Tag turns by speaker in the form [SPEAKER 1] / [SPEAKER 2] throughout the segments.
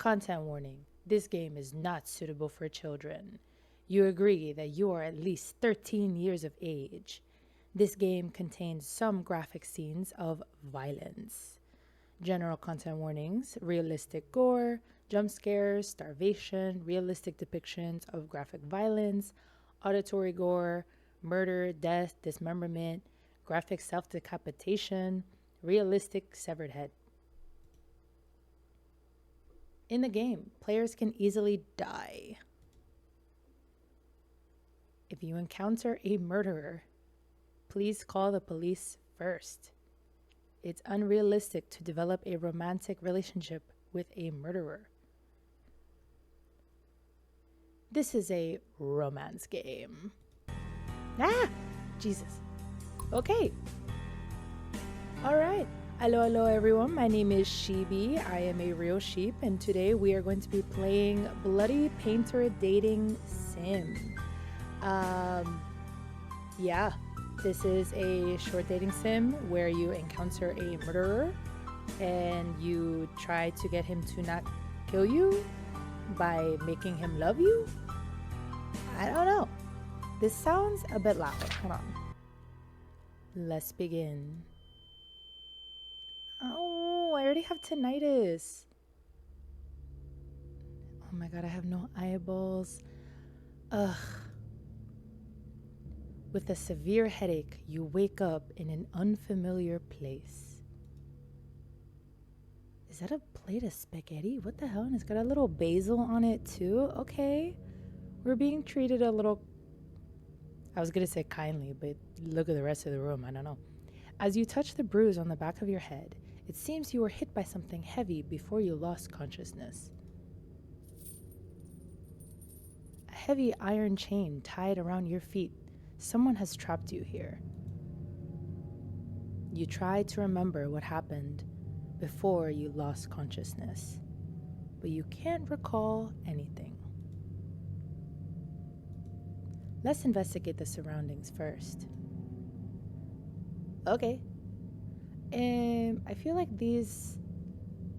[SPEAKER 1] Content warning. This game is not suitable for children. You agree that you are at least 13 years of age. This game contains some graphic scenes of violence. General content warnings, realistic gore, jump scares, starvation, realistic depictions of graphic violence, auditory gore, murder, death, dismemberment, graphic self decapitation, realistic severed head. In the game, players can easily die. If you encounter a murderer, please call the police first. It's unrealistic to develop a romantic relationship with a murderer. This is a romance game. Ah! Jesus. Okay. All right. Hello everyone. My name is Shibi. I am a real sheep, and today we are going to be playing Bloody Painter Dating Sim. Yeah, this is a short dating sim where you encounter a murderer and you try to get him to not kill you by making him love you. I don't know. This sounds a bit loud. Hold on. Let's begin. Oh, I already have tinnitus. Oh my god, I have no eyeballs. Ugh. With a severe headache, you wake up in an unfamiliar place. Is that a plate of spaghetti? What the hell? And it's got a little basil on it too? Okay. We're being treated a little... I was going to say kindly, but look at the rest of the room. I don't know. As you touch the bruise on the back of your head, it seems you were hit by something heavy before you lost consciousness. A heavy iron chain tied around your feet. Someone has trapped you here. You try to remember what happened before you lost consciousness, but you can't recall anything. Let's investigate the surroundings first. Okay. I feel like these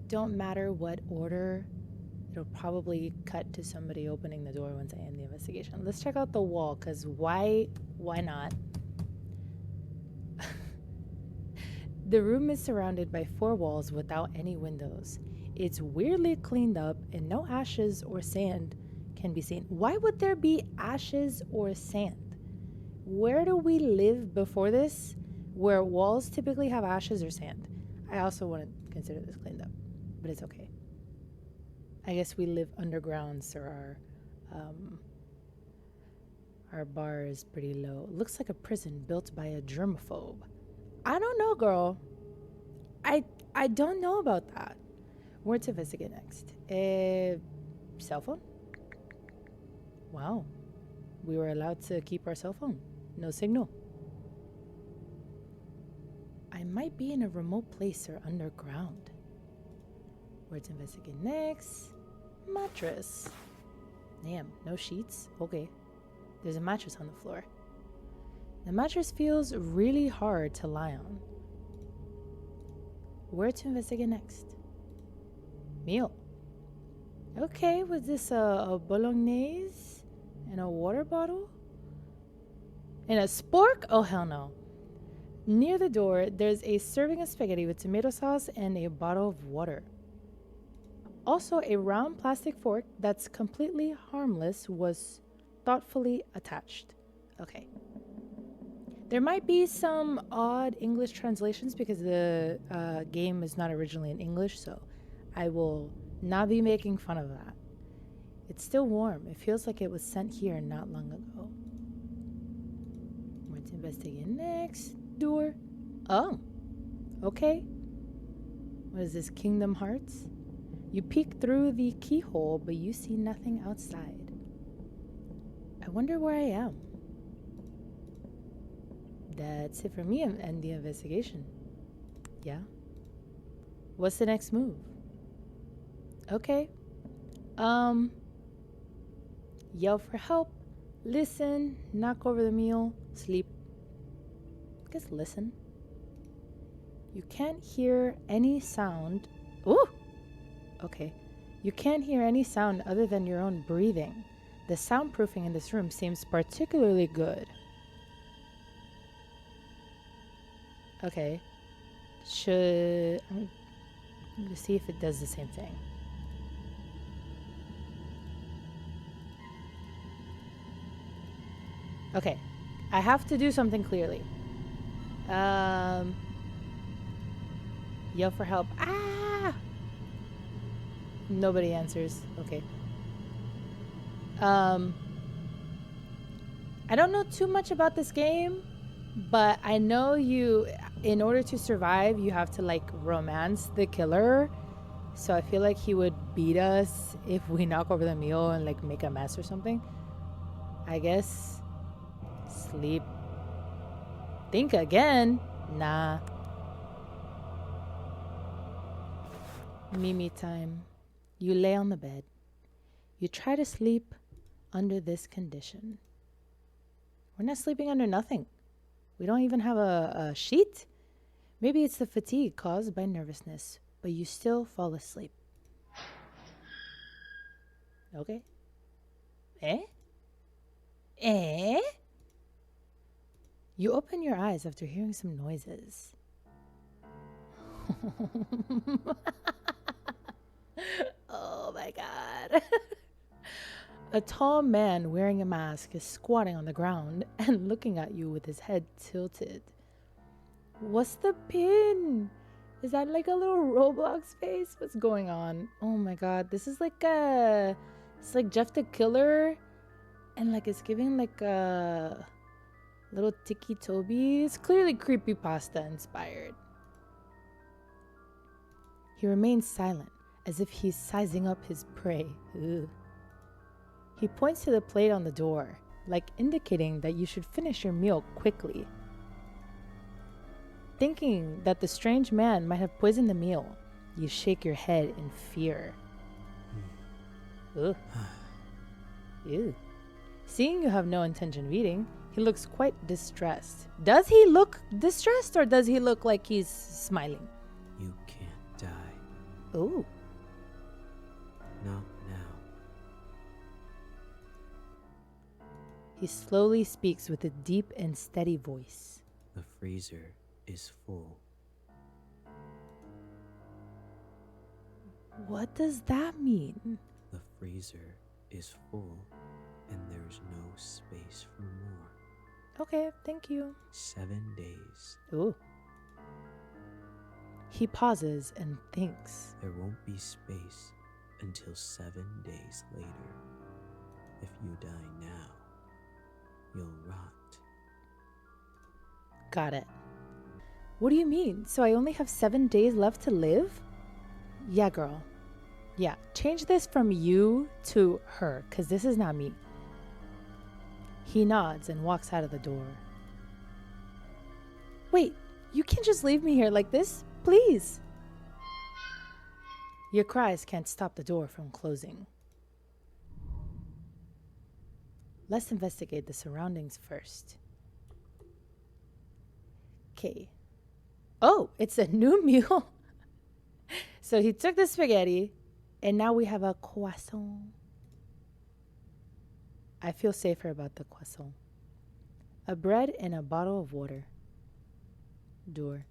[SPEAKER 1] don't matter what order. It'll probably cut to somebody opening the door once I end the investigation. Let's check out the wall, because why not? The room is surrounded by 4 walls without any windows. It's weirdly cleaned up and no ashes or sand can be seen. Why would there be ashes or sand? Where do we live before this, where walls typically have ashes or sand? I also want to consider this cleaned up, but it's okay. I guess we live underground, so our bar is pretty low. It looks like a prison built by a germaphobe. I don't know, girl. I don't know about that. Where to investigate next? Cell phone? Wow. We were allowed to keep our cell phone. No signal. I might be in a remote place or underground. Where to investigate next? Mattress. Damn, no sheets? Okay. There's a mattress on the floor. The mattress feels really hard to lie on. Where to investigate next? Meal. Okay, was this a bolognese and a water bottle? And a spork? Oh, hell no. Near the door, there's a serving of spaghetti with tomato sauce and a bottle of water. Also, a round plastic fork that's completely harmless was thoughtfully attached. Okay. There might be some odd English translations because the game is not originally in English, so I will not be making fun of that. It's still warm. It feels like it was sent here not long ago. We're to investigate next door. Oh, okay. What is this, Kingdom Hearts? You peek through the keyhole, but you see nothing outside. I wonder where I am. That's it for me and the investigation. Yeah. What's the next move? Okay. Yell for help, listen, knock over the meal, sleep. I guess listen. You can't hear any sound. Ooh! Okay. You can't hear any sound other than your own breathing. The soundproofing in this room seems particularly good. Okay. I'm going to see if it does the same thing. Okay. I have to do something clearly. Yell for help. Ah! Nobody answers. Okay. I don't know too much about this game, but I know in order to survive, you have to like romance the killer. So I feel like he would beat us if we knock over the meal and like make a mess or something. I guess. Sleep. Think again. Nah. Mimi time. You lay on the bed. You try to sleep under this condition. We're not sleeping under nothing. We don't even have a sheet. Maybe it's the fatigue caused by nervousness, but you still fall asleep. Okay. Eh? Eh? You open your eyes after hearing some noises. Oh my god. A tall man wearing a mask is squatting on the ground and looking at you with his head tilted. What's the pin? Is that like a little Roblox face? What's going on? Oh my god, this is like it's like Jeff the Killer, and like it's giving like a little Tiki Toby. It's clearly creepypasta inspired. He remains silent, as if he's sizing up his prey. Ugh. He points to the plate on the door, like indicating that you should finish your meal quickly. Thinking that the strange man might have poisoned the meal, you shake your head in fear. Ugh. Ew. Seeing you have no intention of eating, he looks quite distressed. Does he look distressed, or does he look like he's smiling?
[SPEAKER 2] You can't die.
[SPEAKER 1] Ooh.
[SPEAKER 2] Not now.
[SPEAKER 1] He slowly speaks with a deep and steady voice.
[SPEAKER 2] The freezer is full.
[SPEAKER 1] What does that mean?
[SPEAKER 2] The freezer is full, and there's no space for more.
[SPEAKER 1] Okay, thank you.
[SPEAKER 2] 7 days.
[SPEAKER 1] Ooh. He pauses and thinks.
[SPEAKER 2] There won't be space until 7 days later. If you die now, you'll rot.
[SPEAKER 1] Got it. What do you mean? So I only have 7 days left to live? Yeah, girl. Yeah, change this from you to her, because this is not me. He nods and walks out of the door. Wait, you can't just leave me here like this, please. Your cries can't stop the door from closing. Let's investigate the surroundings first. Okay. Oh, it's a new meal. So he took the spaghetti, and now we have a croissant. I feel safer about the croissant. A bread and a bottle of water. Door.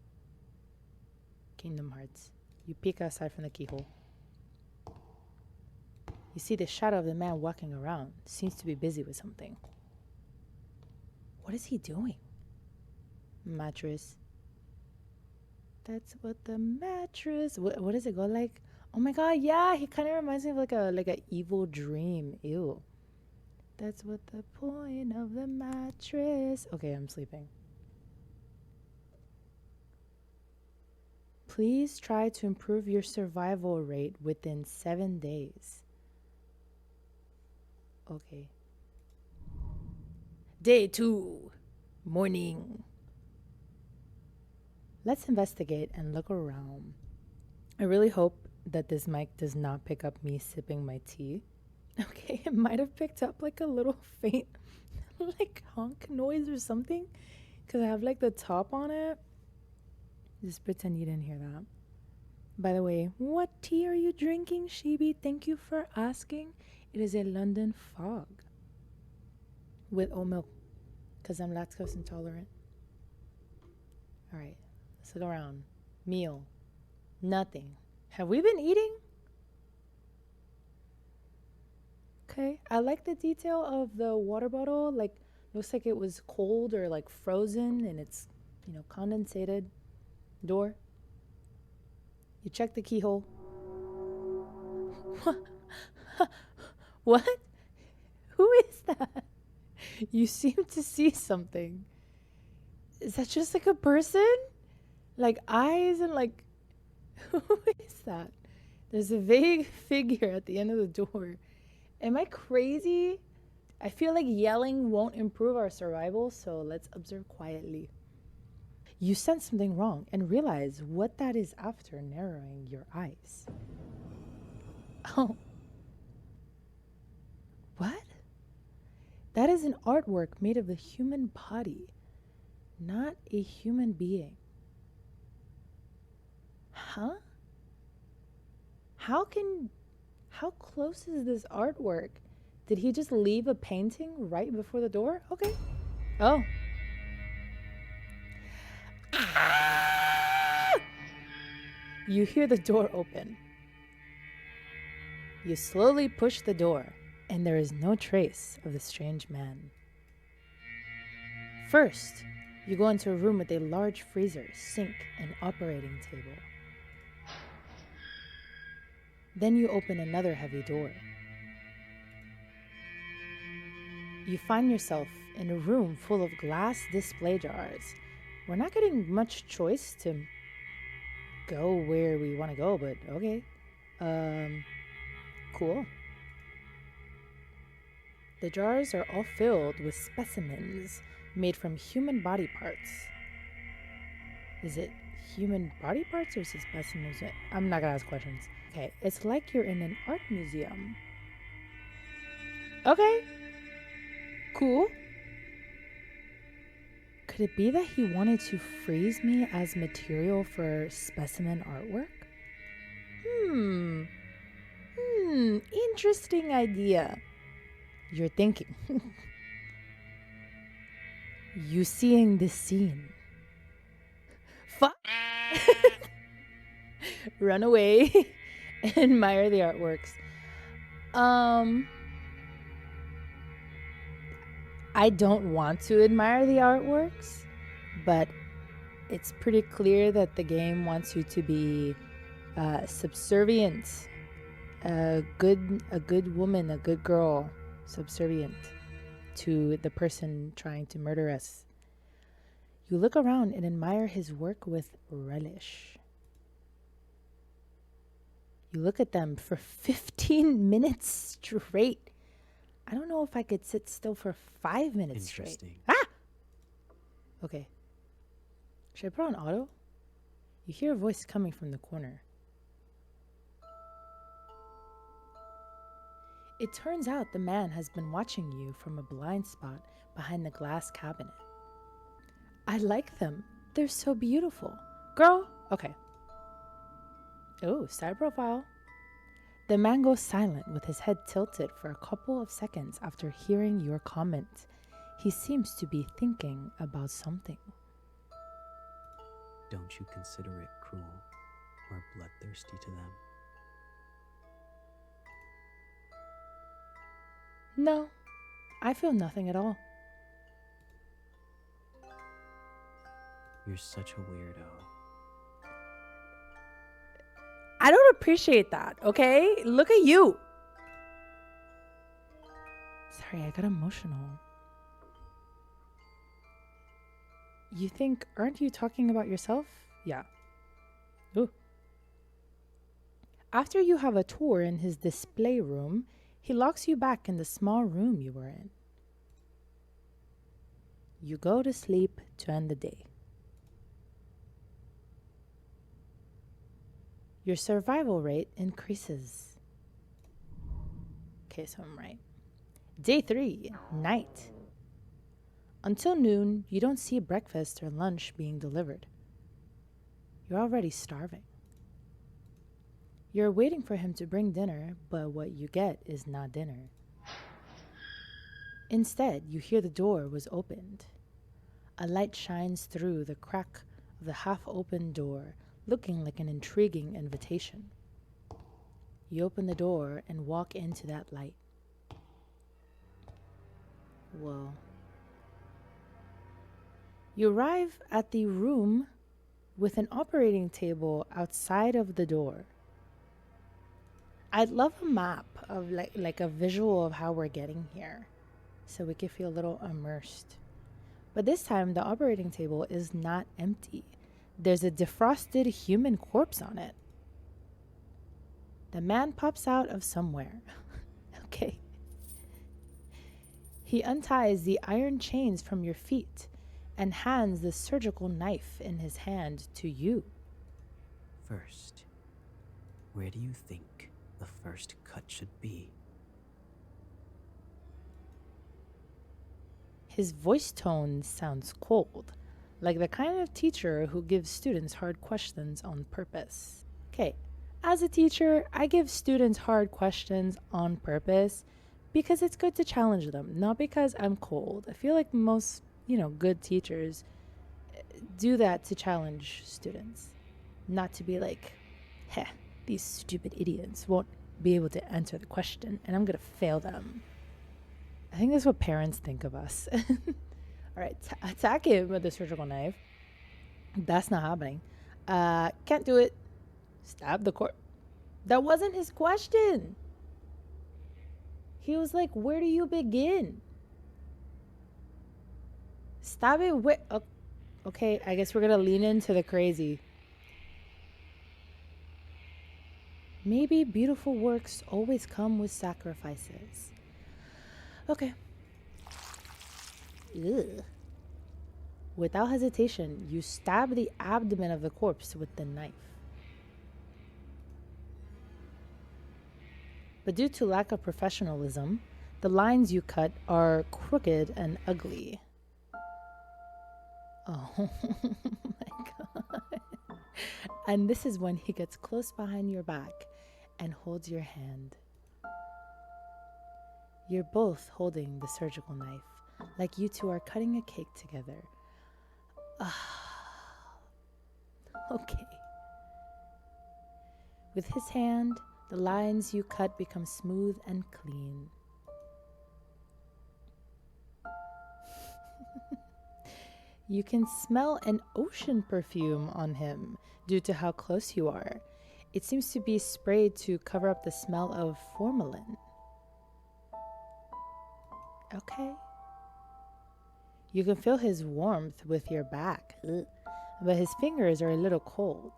[SPEAKER 1] Kingdom Hearts. You peek outside from the keyhole. You see the shadow of the man walking around. Seems to be busy with something. What is he doing? Mattress. That's what the mattress. What does it go like? Oh my god, yeah, he kind of reminds me of like a evil dream. Ew. That's what the point of the mattress. Okay, I'm sleeping. Please try to improve your survival rate within 7 days. Okay. Day 2. Morning. Let's investigate and look around. I really hope that this mic does not pick up me sipping my tea. Okay, it might have picked up like a little faint like honk noise or something, because I have like the top on it. Just pretend you didn't hear that. By the way, what tea are you drinking, Shibi? Thank you for asking. It is a London fog with oat milk because I'm lactose intolerant. All right, let's look around. Meal, nothing. Have we been eating? Okay, I like the detail of the water bottle. Like, looks like it was cold or like frozen and it's, condensated. Door. You check the keyhole. What? Who is that? You seem to see something. Is that just like a person? Like eyes and like, who is that? There's a vague figure at the end of the door. Am I crazy? I feel like yelling won't improve our survival, so let's observe quietly. You sense something wrong and realize what that is after narrowing your eyes. Oh. What? That is an artwork made of the human body, not a human being. Huh? How close is this artwork? Did he just leave a painting right before the door? Okay. Oh. Ah! You hear the door open. You slowly push the door, and there is no trace of the strange man. First, you go into a room with a large freezer, sink, and operating table. Then you open another heavy door. You find yourself in a room full of glass display jars. We're not getting much choice to go where we want to go, but okay. Cool. The jars are all filled with specimens made from human body parts. Is it human body parts or is it specimens? I'm not gonna ask questions. Okay, it's like you're in an art museum. Okay. Cool. Could it be that he wanted to freeze me as material for specimen artwork? Interesting idea. You're thinking. You seeing this scene. Fuck. Run away. Admire the artworks. I don't want to admire the artworks, but it's pretty clear that the game wants you to be subservient, a good woman, a good girl, subservient to the person trying to murder us. You look around and admire his work with relish. You look at them for 15 minutes straight. I don't know if I could sit still for 5 minutes straight. Ah! Okay. Should I put on auto? You hear a voice coming from the corner. It turns out the man has been watching you from a blind spot behind the glass cabinet. I like them. They're so beautiful. Girl, okay. Oh, side profile. The man goes silent with his head tilted for a couple of seconds after hearing your comment. He seems to be thinking about something.
[SPEAKER 2] Don't you consider it cruel or bloodthirsty to them?
[SPEAKER 1] No, I feel nothing at all.
[SPEAKER 2] You're such a weirdo.
[SPEAKER 1] I don't appreciate that, okay? Look at you. Sorry, I got emotional. You think, aren't you talking about yourself? Yeah. Ooh. After you have a tour in his display room, he locks you back in the small room you were in. You go to sleep to end the day. Your survival rate increases. Okay, so I'm right. Day 3, night. Until noon, you don't see breakfast or lunch being delivered. You're already starving. You're waiting for him to bring dinner, but what you get is not dinner. Instead, you hear the door was opened. A light shines through the crack of the half-open door, looking like an intriguing invitation. You open the door and walk into that light. Whoa. You arrive at the room with an operating table outside of the door. I'd love a map of like a visual of how we're getting here so we can feel a little immersed. But this time the operating table is not empty. There's a defrosted human corpse on it. The man pops out of somewhere. Okay. He unties the iron chains from your feet and hands the surgical knife in his hand to you.
[SPEAKER 2] First, where do you think the first cut should be?
[SPEAKER 1] His voice tone sounds cold, like the kind of teacher who gives students hard questions on purpose. Okay, as a teacher, I give students hard questions on purpose because it's good to challenge them, not because I'm cold. I feel like most, good teachers do that to challenge students, not to be like, heh, these stupid idiots won't be able to answer the question and I'm going to fail them. I think that's what parents think of us. All right, attack him with the surgical knife. That's not happening. Can't do it. Stab the corpse. That wasn't his question. He was like, where do you begin? Stab it with... Okay, I guess we're going to lean into the crazy. Maybe beautiful works always come with sacrifices. Okay. Ugh. Without hesitation, you stab the abdomen of the corpse with the knife. But due to lack of professionalism, the lines you cut are crooked and ugly. Oh my god. And this is when he gets close behind your back and holds your hand. You're both holding the surgical knife, like you two are cutting a cake together. Okay. With his hand, the lines you cut become smooth and clean. You can smell an ocean perfume on him due to how close you are. It seems to be sprayed to cover up the smell of formalin. Okay. You can feel his warmth with your back, but his fingers are a little cold.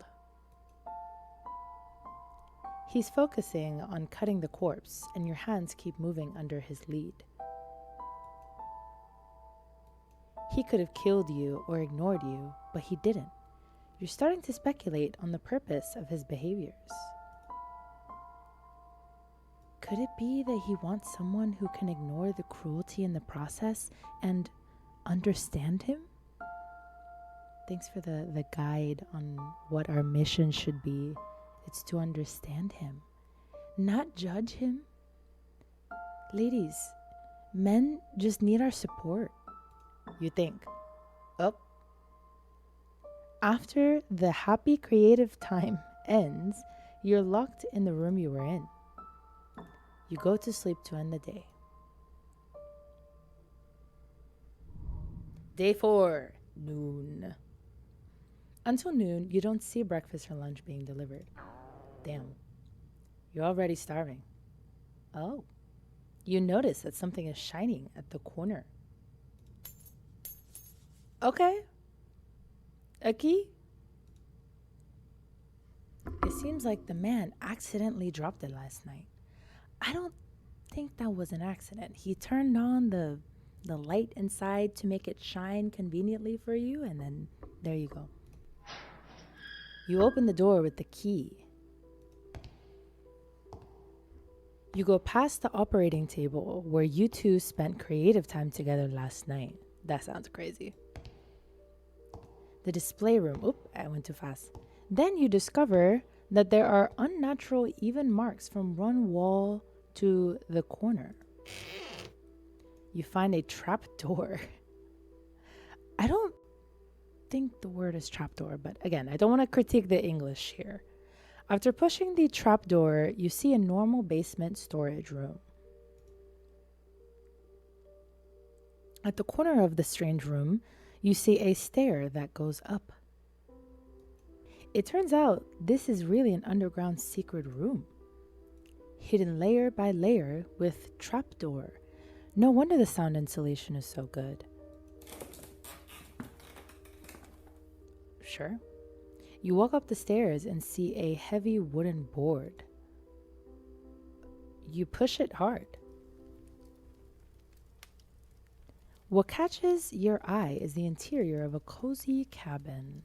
[SPEAKER 1] He's focusing on cutting the corpse, and your hands keep moving under his lead. He could have killed you or ignored you, but he didn't. You're starting to speculate on the purpose of his behaviors. Could it be that he wants someone who can ignore the cruelty in the process and understand him? Thanks for the guide on what our mission should be. It's to understand him, not judge him. Ladies, men just need our support. You think, oh. After the happy creative time ends, you're locked in the room you were in. You go to sleep to end the day. Day 4, noon. Until noon, you don't see breakfast or lunch being delivered. Damn. You're already starving. Oh. You notice that something is shining at the corner. Okay. A key? It seems like the man accidentally dropped it last night. I don't think that was an accident. He turned on the light inside to make it shine conveniently for you, and then there you go. You open the door with the key. You go past the operating table where you two spent creative time together last night. That sounds crazy. The display room. Oop, I went too fast. Then you discover that there are unnatural even marks from one wall to the corner. You find a trap door. I don't think the word is trapdoor, but again, I don't want to critique the English here. After pushing the trapdoor, you see a normal basement storage room. At the corner of the strange room, you see a stair that goes up. It turns out this is really an underground secret room, hidden layer by layer with trapdoor. No wonder the sound insulation is so good. Sure. You walk up the stairs and see a heavy wooden board. You push it hard. What catches your eye is the interior of a cozy cabin.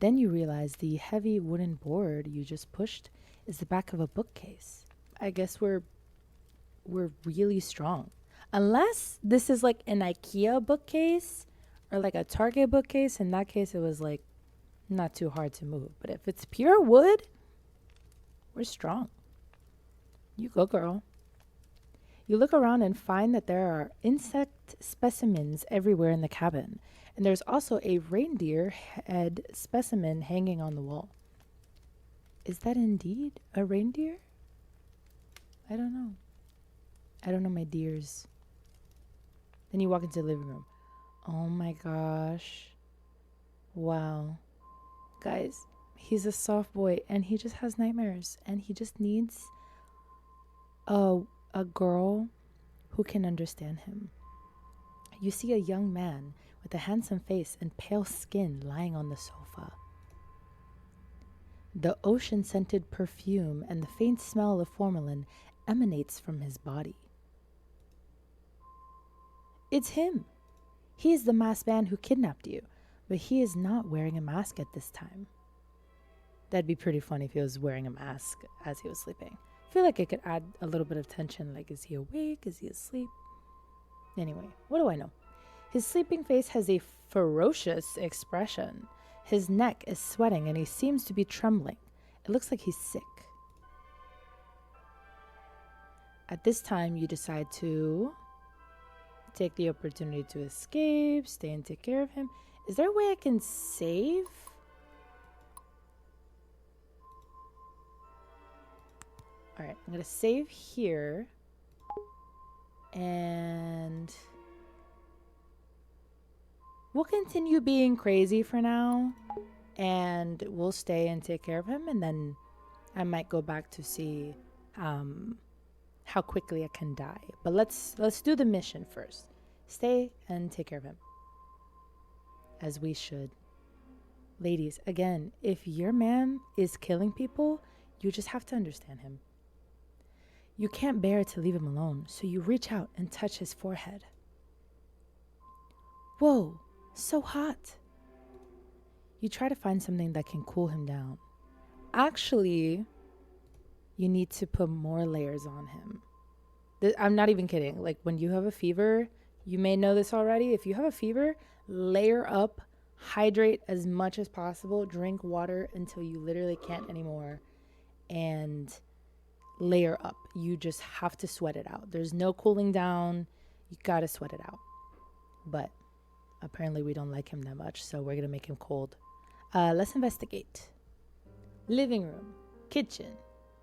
[SPEAKER 1] Then you realize the heavy wooden board you just pushed is the back of a bookcase. I guess we're really strong. Unless this is like an IKEA bookcase or like a Target bookcase. In that case, it was like not too hard to move. But if it's pure wood, we're strong. You go, girl. You look around and find that there are insect specimens everywhere in the cabin. And there's also a reindeer head specimen hanging on the wall. Is that indeed a reindeer? I don't know. I don't know my deers. Then you walk into the living room. Oh my gosh. Wow. Guys, he's a soft boy and he just has nightmares and he just needs a girl who can understand him. You see a young man with a handsome face and pale skin lying on the sofa. The ocean-scented perfume and the faint smell of formalin emanates from his body. It's him. He is the masked man who kidnapped you, but he is not wearing a mask at this time. That'd be pretty funny if he was wearing a mask as he was sleeping. I feel like it could add a little bit of tension, like is he awake, is he asleep? Anyway, what do I know? His sleeping face has a ferocious expression. His neck is sweating and he seems to be trembling. It looks like he's sick. At this time, you decide to take the opportunity to escape, stay and take care of him. Is there a way I can save? All right, I'm going to save here. And we'll continue being crazy for now. And we'll stay and take care of him. And then I might go back to see how quickly I can die. But let's do the mission first. Stay and take care of him. As we should. Ladies, again, if your man is killing people, you just have to understand him. You can't bear to leave him alone, so you reach out and touch his forehead. Whoa, so hot. You try to find something that can cool him down. Actually, you need to put more layers on him. I'm not even kidding. Like when you have a fever, you may know this already. If you have a fever, layer up, hydrate as much as possible, drink water until you literally can't anymore, and layer up. You just have to sweat it out. There's no cooling down. You gotta sweat it out. But apparently we don't like him that much, so we're gonna make him cold. Let's investigate. Living room, kitchen,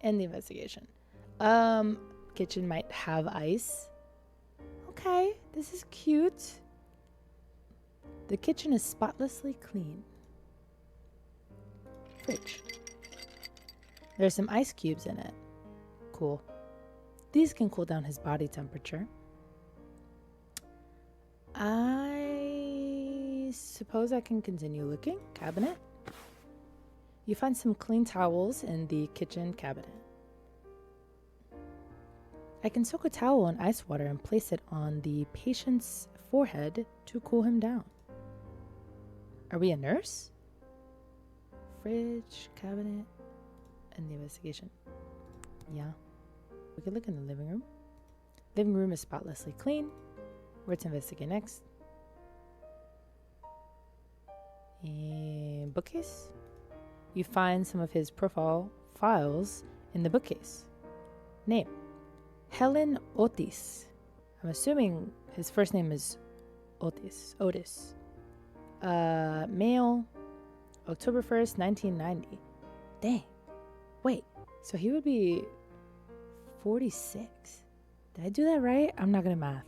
[SPEAKER 1] and the investigation. Kitchen might have ice. Okay, this is cute. The kitchen is spotlessly clean. Fridge. There's some ice cubes in it. Cool. These can cool down his body temperature. I suppose I can continue looking. Cabinet. You find some clean towels in the kitchen cabinet. I can soak a towel in ice water and place it on the patient's forehead to cool him down. Are we a nurse? Fridge, cabinet, and the investigation. Yeah. We could look in the living room. Living room is spotlessly clean. Where to investigate next? And bookcase. You find some of his profile files in the bookcase. Name: Helen Otis. I'm assuming his first name is Otis. Male, October 1st, 1990. Dang. Wait, so he would be 46. Did I do that right? I'm not good at math.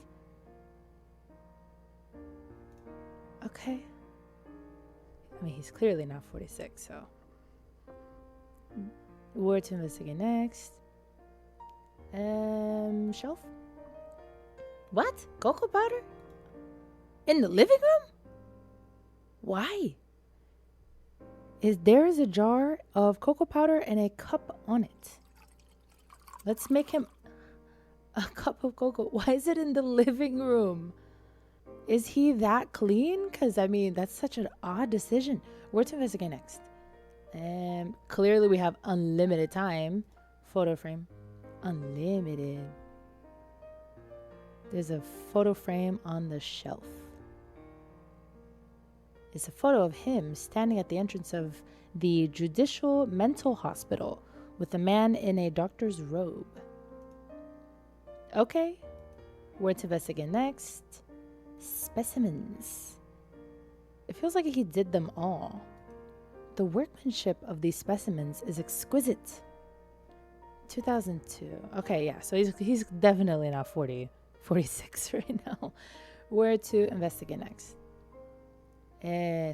[SPEAKER 1] Okay. I mean, he's clearly not 46, so. Where to investigate next? Shelf? What? Cocoa powder? In the living room? Why? There is a jar of cocoa powder and a cup on it. Let's make him a cup of cocoa. Why is it in the living room? Is he that clean? Because, I mean, that's such an odd decision. Where to investigate next? Clearly we have unlimited time. Photo frame. Unlimited. There's a photo frame on the shelf. It's a photo of him standing at the entrance of the Judicial Mental Hospital with a man in a doctor's robe. Okay. Where to investigate next? Specimens. It feels like he did them all. The workmanship of these specimens is exquisite. 2002. Okay, yeah. So he's definitely not 46 right now. Where to investigate next?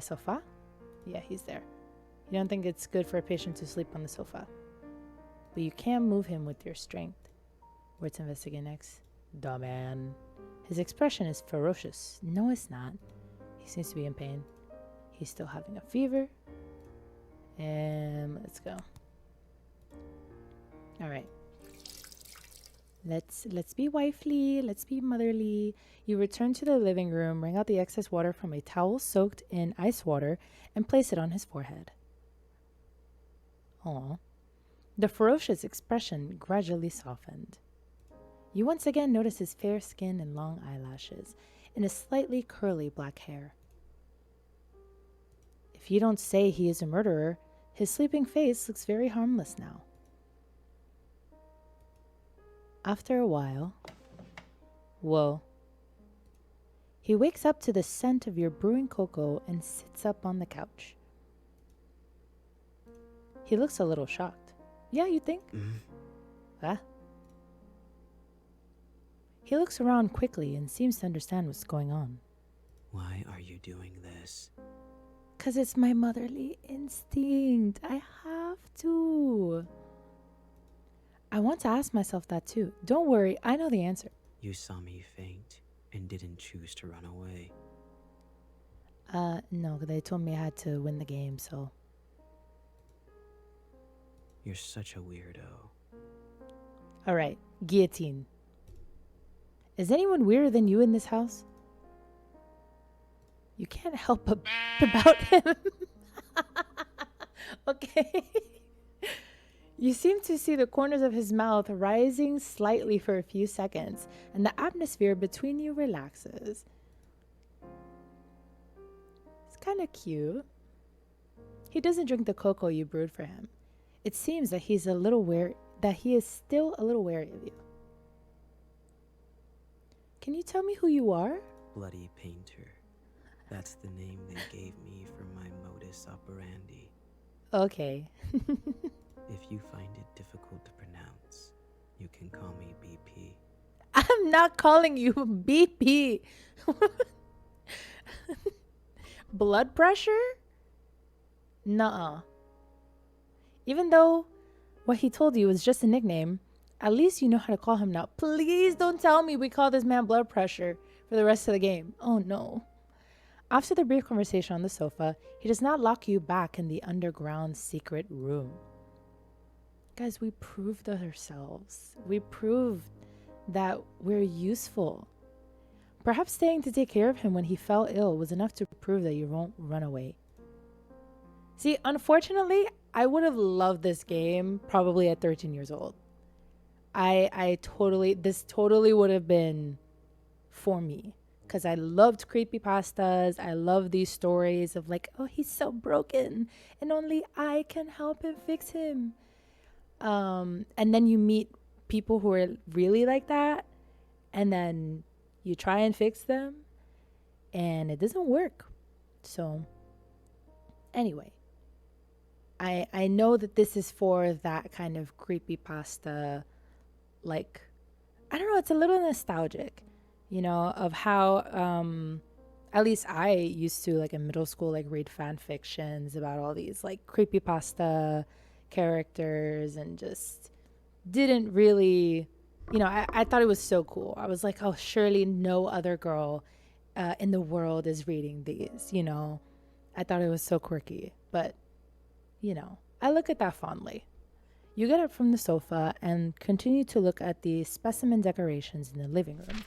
[SPEAKER 1] Sofa? Yeah, he's there. You don't think it's good for a patient to sleep on the sofa, but you can move him with your strength. Where to investigate next? The man. His expression is ferocious. No, it's not. He seems to be in pain. He's still having a fever. Let's go. All right. Let's be wifely. Let's be motherly. You return to the living room, wring out the excess water from a towel soaked in ice water, and place it on his forehead. Aw. The ferocious expression gradually softened. You once again notice his fair skin and long eyelashes, and his slightly curly black hair. If you don't say he is a murderer, his sleeping face looks very harmless now. After a while, whoa. He wakes up to the scent of your brewing cocoa and sits up on the couch. He looks a little shocked. Yeah, you think? Huh? He looks around quickly and seems to understand what's going on.
[SPEAKER 2] Why are you doing this?
[SPEAKER 1] 'Cause it's my motherly instinct. I have to. I want to ask myself that too. Don't worry, I know the answer.
[SPEAKER 2] You saw me faint and didn't choose to run away.
[SPEAKER 1] No, they told me I had to win the game, so.
[SPEAKER 2] You're such a weirdo.
[SPEAKER 1] All right, guillotine. Is anyone weirder than you in this house? You can't help but about him. Okay. You seem to see the corners of his mouth rising slightly for a few seconds, and the atmosphere between you relaxes. It's kind of cute. He doesn't drink the cocoa you brewed for him. It seems that he is still a little wary of you. Can you tell me who you are?
[SPEAKER 2] Bloody Painter. That's the name they gave me for my modus operandi.
[SPEAKER 1] Okay.
[SPEAKER 2] If you find it difficult to pronounce, you can call me BP.
[SPEAKER 1] I'm not calling you BP. Blood pressure? Nuh-uh. Even though what he told you was just a nickname, at least you know how to call him now. Please don't tell me we call this man blood pressure for the rest of the game. Oh no. After the brief conversation on the sofa, he does not lock you back in the underground secret room. Guys, we proved ourselves. We proved that we're useful. Perhaps staying to take care of him when he fell ill was enough to prove that you won't run away. See, unfortunately, I would have loved this game probably at 13 years old. This totally would have been for me. because I loved creepypastas. I love these stories of like, oh, he's so broken and only I can help him fix him. And then you meet people who are really like that, and then you try and fix them and it doesn't work. So anyway, I know that this is for that kind of creepypasta, like, I don't know, it's a little nostalgic, of how at least I used to, like, in middle school, like, read fan fictions about all these like creepypasta characters, and just didn't really, I thought it was so cool. I was like, oh, surely no other girl in the world is reading these, I thought it was so quirky, but I look at that fondly. You get up from the sofa and continue to look at the specimen decorations in the living room.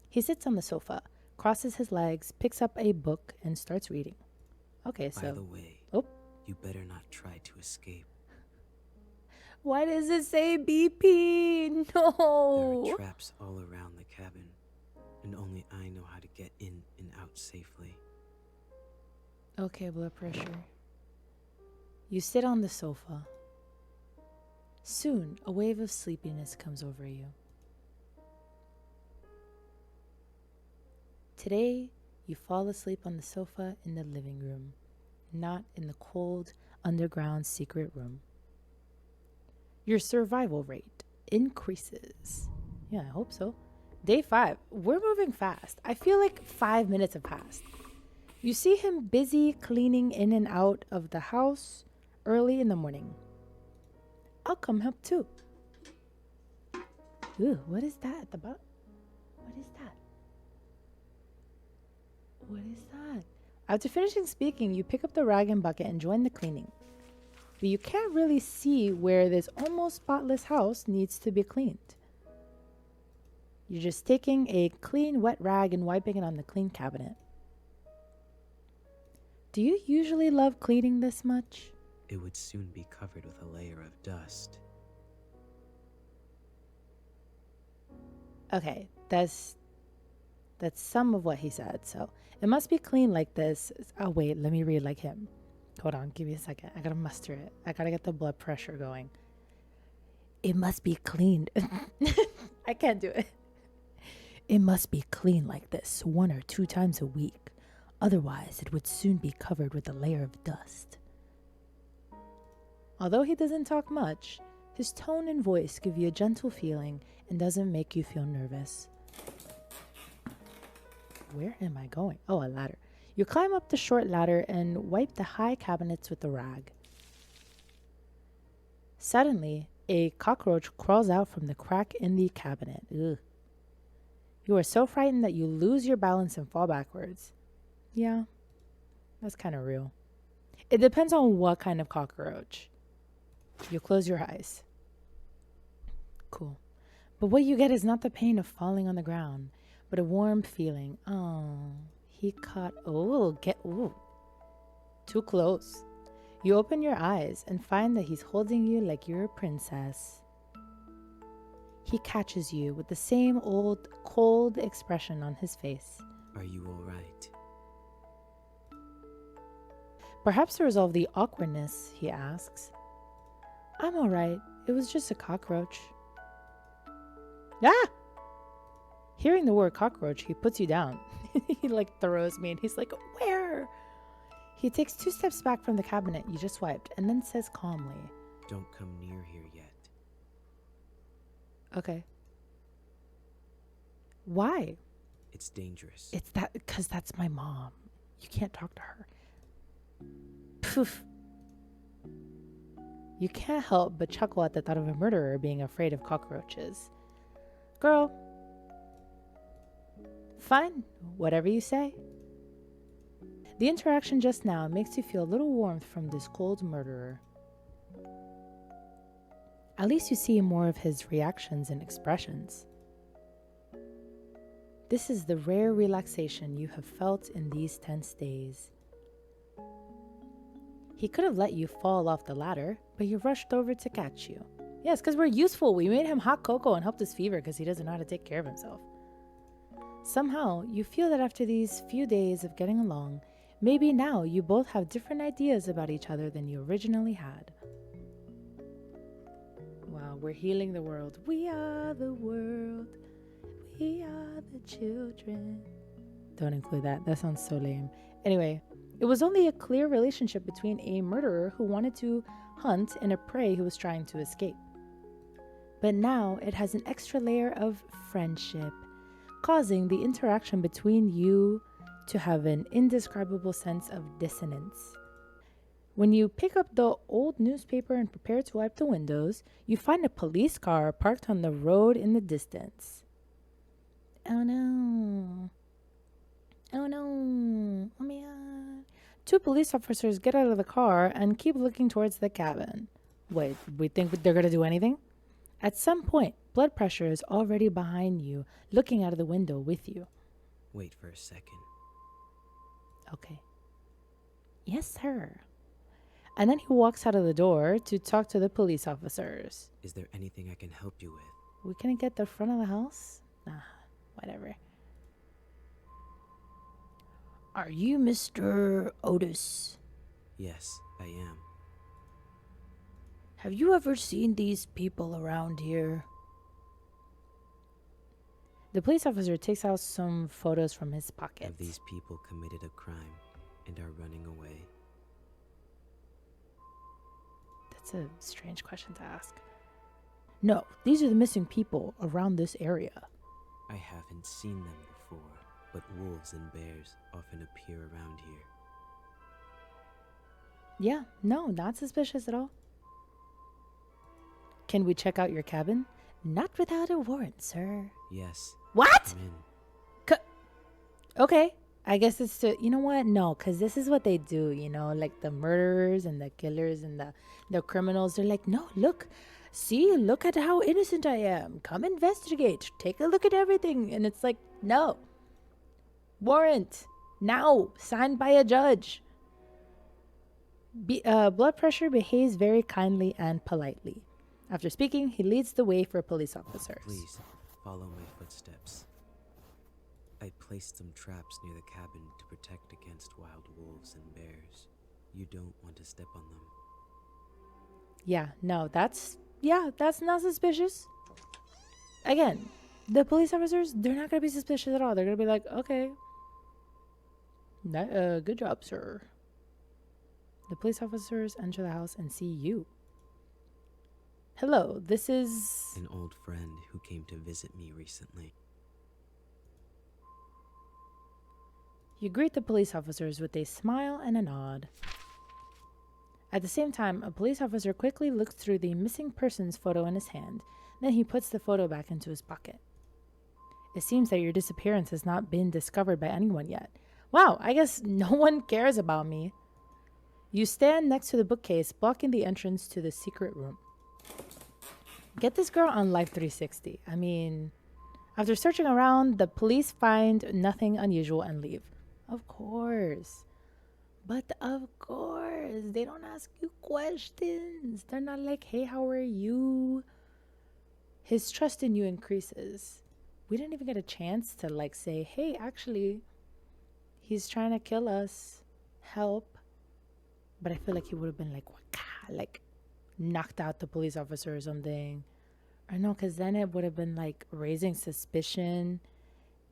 [SPEAKER 1] He sits on the sofa, crosses his legs, picks up a book, and starts reading. Okay, so.
[SPEAKER 2] By the way,
[SPEAKER 1] Oh,
[SPEAKER 2] you better not try to escape.
[SPEAKER 1] why does it say BP?
[SPEAKER 2] There
[SPEAKER 1] No.
[SPEAKER 2] are traps all around the cabin, and only I know how to get in and out safely.
[SPEAKER 1] Okay, blood pressure. You sit on the sofa. Soon, a wave of sleepiness comes over you. Today, you fall asleep on the sofa in the living room, not in the cold, underground secret room. Your survival rate increases. Yeah, I hope so. Day 5. We're moving fast. I feel like 5 minutes have passed. You see him busy cleaning in and out of the house early in the morning. I'll come help too. Ooh, what is that at the bottom? What is that? What is that? After finishing speaking, you pick up the rag and bucket and join the cleaning. But you can't really see where this almost spotless house needs to be cleaned. You're just taking a clean, wet rag and wiping it on the clean cabinet. Do you usually love cleaning this much?
[SPEAKER 2] It would soon be covered with a layer of dust.
[SPEAKER 1] Okay, that's some of what he said. So it must be clean like this. Oh wait, let me read like him. Hold on, give me a second. I gotta muster it. I gotta get the blood pressure going. It must be cleaned. I can't do it. It must be clean like this 1 or 2 times a week. Otherwise, it would soon be covered with a layer of dust. Although he doesn't talk much, his tone and voice give you a gentle feeling and doesn't make you feel nervous. Where am I going? Oh, a ladder. You climb up the short ladder and wipe the high cabinets with the rag. Suddenly, a cockroach crawls out from the crack in the cabinet. Ugh. You are so frightened that you lose your balance and fall backwards. Yeah, that's kind of real. It depends on what kind of cockroach. You close your eyes. Cool. But what you get is not the pain of falling on the ground, but a warm feeling. Oh, he caught. Oh, too close. You open your eyes and find that he's holding you like you're a princess. He catches you with the same old, cold expression on his face.
[SPEAKER 2] Are you all right?
[SPEAKER 1] Perhaps to resolve the awkwardness, he asks. I'm all right. It was just a cockroach. Ah! Hearing the word cockroach, he puts you down. He like throws me and he's like, where? He takes 2 steps back from the cabinet you just wiped and then says calmly,
[SPEAKER 2] Don't come near here yet.
[SPEAKER 1] okay. Why?
[SPEAKER 2] It's dangerous.
[SPEAKER 1] It's that because that's my mom. You can't talk to her. Poof. You can't help but chuckle at the thought of a murderer being afraid of cockroaches. Girl. Fine, whatever you say. The interaction just now makes you feel a little warmth from this cold murderer. At least you see more of his reactions and expressions. This is the rare relaxation you have felt in these tense days. He could have let you fall off the ladder, but he rushed over to catch you. Yes, because we're useful. We made him hot cocoa and helped his fever because he doesn't know how to take care of himself. Somehow, you feel that after these few days of getting along, maybe now you both have different ideas about each other than you originally had. Wow, we're healing the world. We are the world. We are the children. Don't include that. That sounds so lame. Anyway, it was only a clear relationship between a murderer who wanted to hunt and a prey who was trying to escape. But now it has an extra layer of friendship, causing the interaction between you to have an indescribable sense of dissonance. When you pick up the old newspaper and prepare to wipe the windows, you find a police car parked on the road in the distance. Oh no. Oh no. Oh my god. Two police officers get out of the car and keep looking towards the cabin. Wait, we think they're gonna do anything? At some point, blood pressure is already behind you, looking out of the window with you.
[SPEAKER 2] Wait for a second.
[SPEAKER 1] Okay. Yes, sir. And then he walks out of the door to talk to the police officers.
[SPEAKER 2] Is there anything I can help you with?
[SPEAKER 1] We couldn't get the front of the house? Nah, whatever. Are you Mr. Otis?
[SPEAKER 2] Yes, I am.
[SPEAKER 1] Have you ever seen these people around here? The police officer takes out some photos from his pocket.
[SPEAKER 2] Have these people committed a crime and are running away?
[SPEAKER 1] That's a strange question to ask. No, these are the missing people around this area.
[SPEAKER 2] I haven't seen them before, but wolves and bears often appear around here.
[SPEAKER 1] Yeah, no, not suspicious at all. Can we check out your cabin? Not without a warrant, sir.
[SPEAKER 2] Yes.
[SPEAKER 1] What?
[SPEAKER 2] Come in.
[SPEAKER 1] Okay. I guess it's to, you know what? No, because this is what they do, like the murderers and the killers and the criminals. They're like, no, look, see, look at how innocent I am. Come investigate. Take a look at everything. And it's like, no. Warrant. Now. Signed by a judge. Blood pressure behaves very kindly and politely. After speaking, he leads the way for police officers.
[SPEAKER 2] Please, follow my footsteps. I placed some traps near the cabin to protect against wild wolves and bears. You don't want to step on them.
[SPEAKER 1] Yeah, no, that's not suspicious. Again, the police officers, they're not going to be suspicious at all. They're going to be like, okay, good job, sir. The police officers enter the house and see you. Hello, this is...
[SPEAKER 2] An old friend who came to visit me recently.
[SPEAKER 1] You greet the police officers with a smile and a nod. At the same time, a police officer quickly looks through the missing person's photo in his hand. Then he puts the photo back into his pocket. It seems that your disappearance has not been discovered by anyone yet. Wow, I guess no one cares about me. You stand next to the bookcase, blocking the entrance to the secret room. Get this girl on Life 360. I mean, after searching around, the police find nothing unusual and leave. Of course. But of course, they don't ask you questions. They're not like, hey, how are you? His trust in you increases. We didn't even get a chance to say, hey, actually, he's trying to kill us. Help. But I feel like he would have been knocked out the police officer or something. Or no, because then it would have been raising suspicion.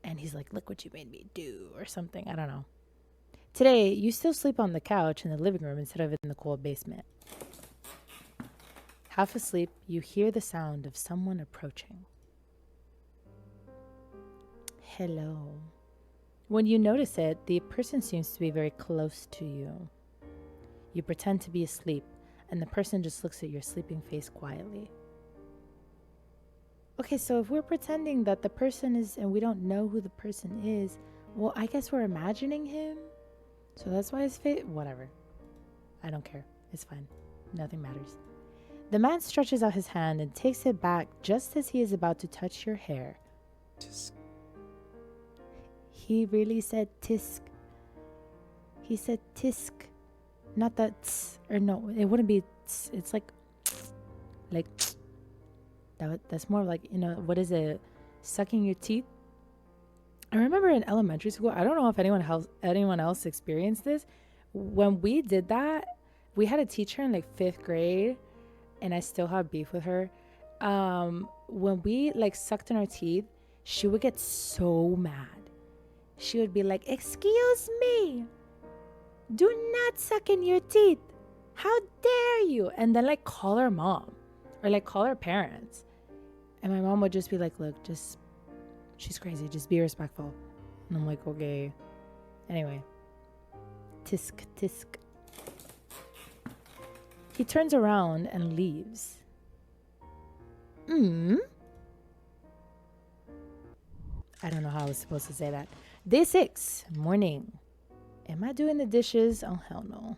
[SPEAKER 1] And he's like, look what you made me do or something. I don't know. Today, you still sleep on the couch in the living room instead of in the cold basement. Half asleep, you hear the sound of someone approaching. Hello. When you notice it, the person seems to be very close to you. You pretend to be asleep, and the person just looks at your sleeping face quietly. Okay, so if we're pretending that the person is, and we don't know who the person is, well, I guess we're imagining him. So that's why his face, whatever. I don't care. It's fine. Nothing matters. The man stretches out his hand and takes it back just as he is about to touch your hair.
[SPEAKER 2] Tisk.
[SPEAKER 1] He really said tisk. He said tisk. Not that tss, or no, it wouldn't be tss. It's like that's more like, what is it? Sucking your teeth? I remember in elementary school, I don't know if anyone else experienced this. When we did that, we had a teacher in like 5th grade, and I still have beef with her. When we like sucked in our teeth, she would get so mad. She would be like, "Excuse me, do not suck in your teeth. How dare you?" And then like call her mom or like call her parents. And my mom would just be like, "Look, just she's crazy. Just be respectful." And I'm like, "Okay." Anyway, tisk tisk. He turns around and leaves. I don't know how I was supposed to say that. Day 6, morning. Am I doing the dishes? Oh, hell no.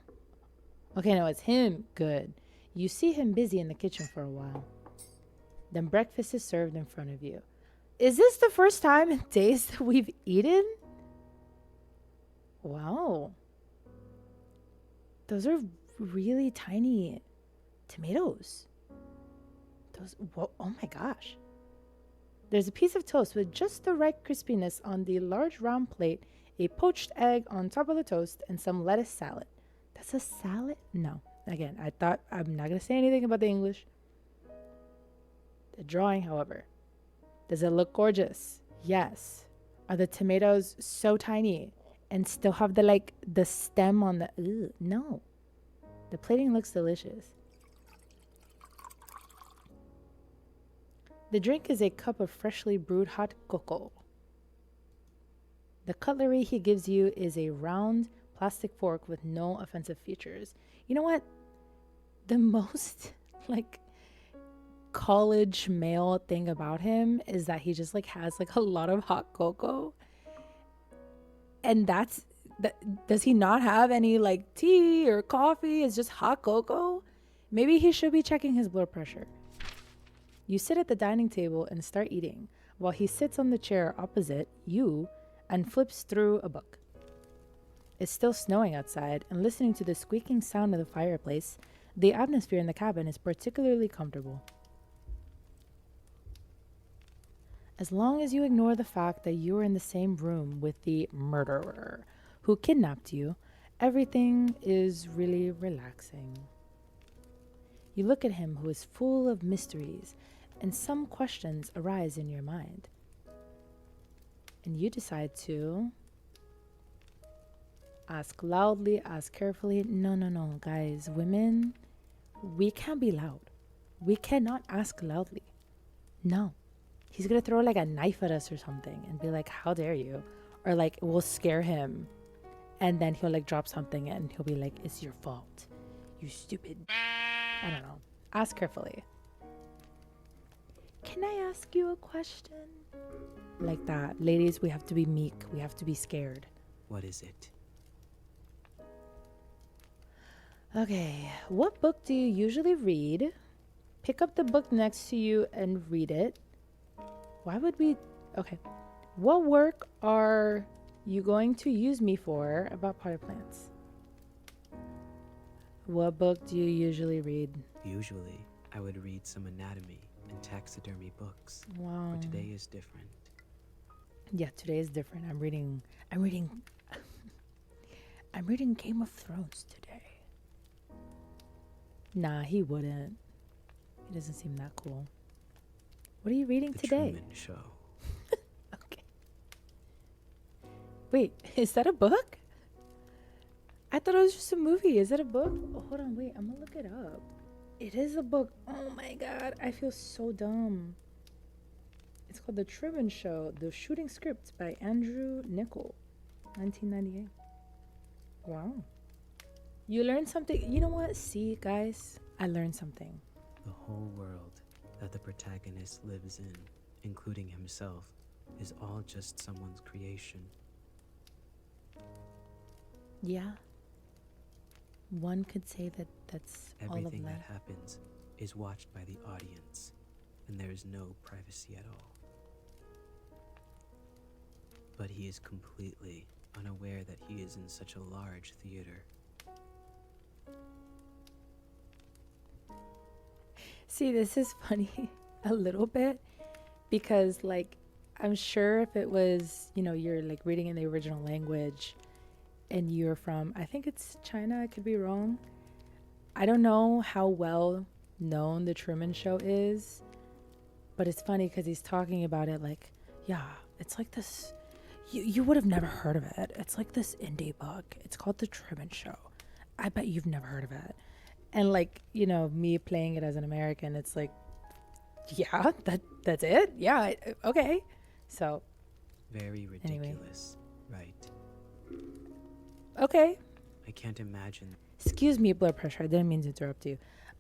[SPEAKER 1] Okay, no, it's him. Good. You see him busy in the kitchen for a while. Then breakfast is served in front of you. Is this the first time in days that we've eaten? Wow. Those are really tiny tomatoes. Oh my gosh. There's a piece of toast with just the right crispiness on the large round plate, a poached egg on top of the toast, and some lettuce salad. That's a salad? No. Again, I'm not going to say anything about the English. The drawing, however. Does it look gorgeous? Yes. Are the tomatoes so tiny and still have the stem on the... Ugh, no. The plating looks delicious. The drink is a cup of freshly brewed hot cocoa. The cutlery he gives you is a round plastic fork with no offensive features. You know what? The most college male thing about him is that he just has a lot of hot cocoa. And does he not have any tea or coffee? It's just hot cocoa. Maybe he should be checking his blood pressure. You sit at the dining table and start eating, while he sits on the chair opposite you and flips through a book. It's still snowing outside, and listening to the squeaking sound of the fireplace, the atmosphere in the cabin is particularly comfortable. As long as you ignore the fact that you are in the same room with the murderer who kidnapped you, everything is really relaxing. You look at him, who is full of mysteries, and some questions arise in your mind. And you decide to ask loudly, ask carefully. No, guys, women, we can't be loud. We cannot ask loudly. No. He's gonna throw a knife at us or something and be like, "How dare you?" Or we'll scare him. And then he'll drop something and he'll be like, "It's your fault. You stupid." I don't know. Ask carefully. "Can I ask you a question?" Like that. Ladies, we have to be meek. We have to be scared.
[SPEAKER 2] What is it?
[SPEAKER 1] Okay. What book do you usually read? Pick up the book next to you and read it. Why would we... Okay. What work are you going to use me for about potted plants? What book do you usually read?
[SPEAKER 2] Usually, I would read some anatomy and taxidermy books.
[SPEAKER 1] Wow.
[SPEAKER 2] But today is different.
[SPEAKER 1] Yeah, today is different. I'm reading I'm reading Game of Thrones today. Nah, he wouldn't. He doesn't seem that cool. What are you reading today?
[SPEAKER 2] The Truman Show.
[SPEAKER 1] Okay. Wait, is that a book? I thought it was just a movie. Is that a book? Oh, hold on, wait. I'm gonna look it up. It is a book. Oh my god, I feel so dumb. It's called The Truman Show, The Shooting Script by Andrew Niccol, 1998. Wow. You learned something. You know what? See, guys, I learned something.
[SPEAKER 2] The whole world that the protagonist lives in, including himself, is all just someone's creation.
[SPEAKER 1] Yeah. One could say that that's all of
[SPEAKER 2] Everything
[SPEAKER 1] life.
[SPEAKER 2] that happens is watched by the audience, and there is no privacy at all. But he is completely unaware that he is in such a large theater.
[SPEAKER 1] See, this is funny a little bit because I'm sure if it was, you're like reading in the original language and you're from, I think it's China, I could be wrong. I don't know how well known the Truman Show is, but it's funny because he's talking about it like, yeah, it's like this. You would have never heard of it. It's like this indie book. It's called The Truman Show. I bet you've never heard of it. And like, me playing it as an American, it's like, yeah, that's it. Yeah, okay. So,
[SPEAKER 2] Very
[SPEAKER 1] anyway.
[SPEAKER 2] ridiculous, right?
[SPEAKER 1] Okay.
[SPEAKER 2] I can't imagine.
[SPEAKER 1] Excuse me, blood pressure. I didn't mean to interrupt you.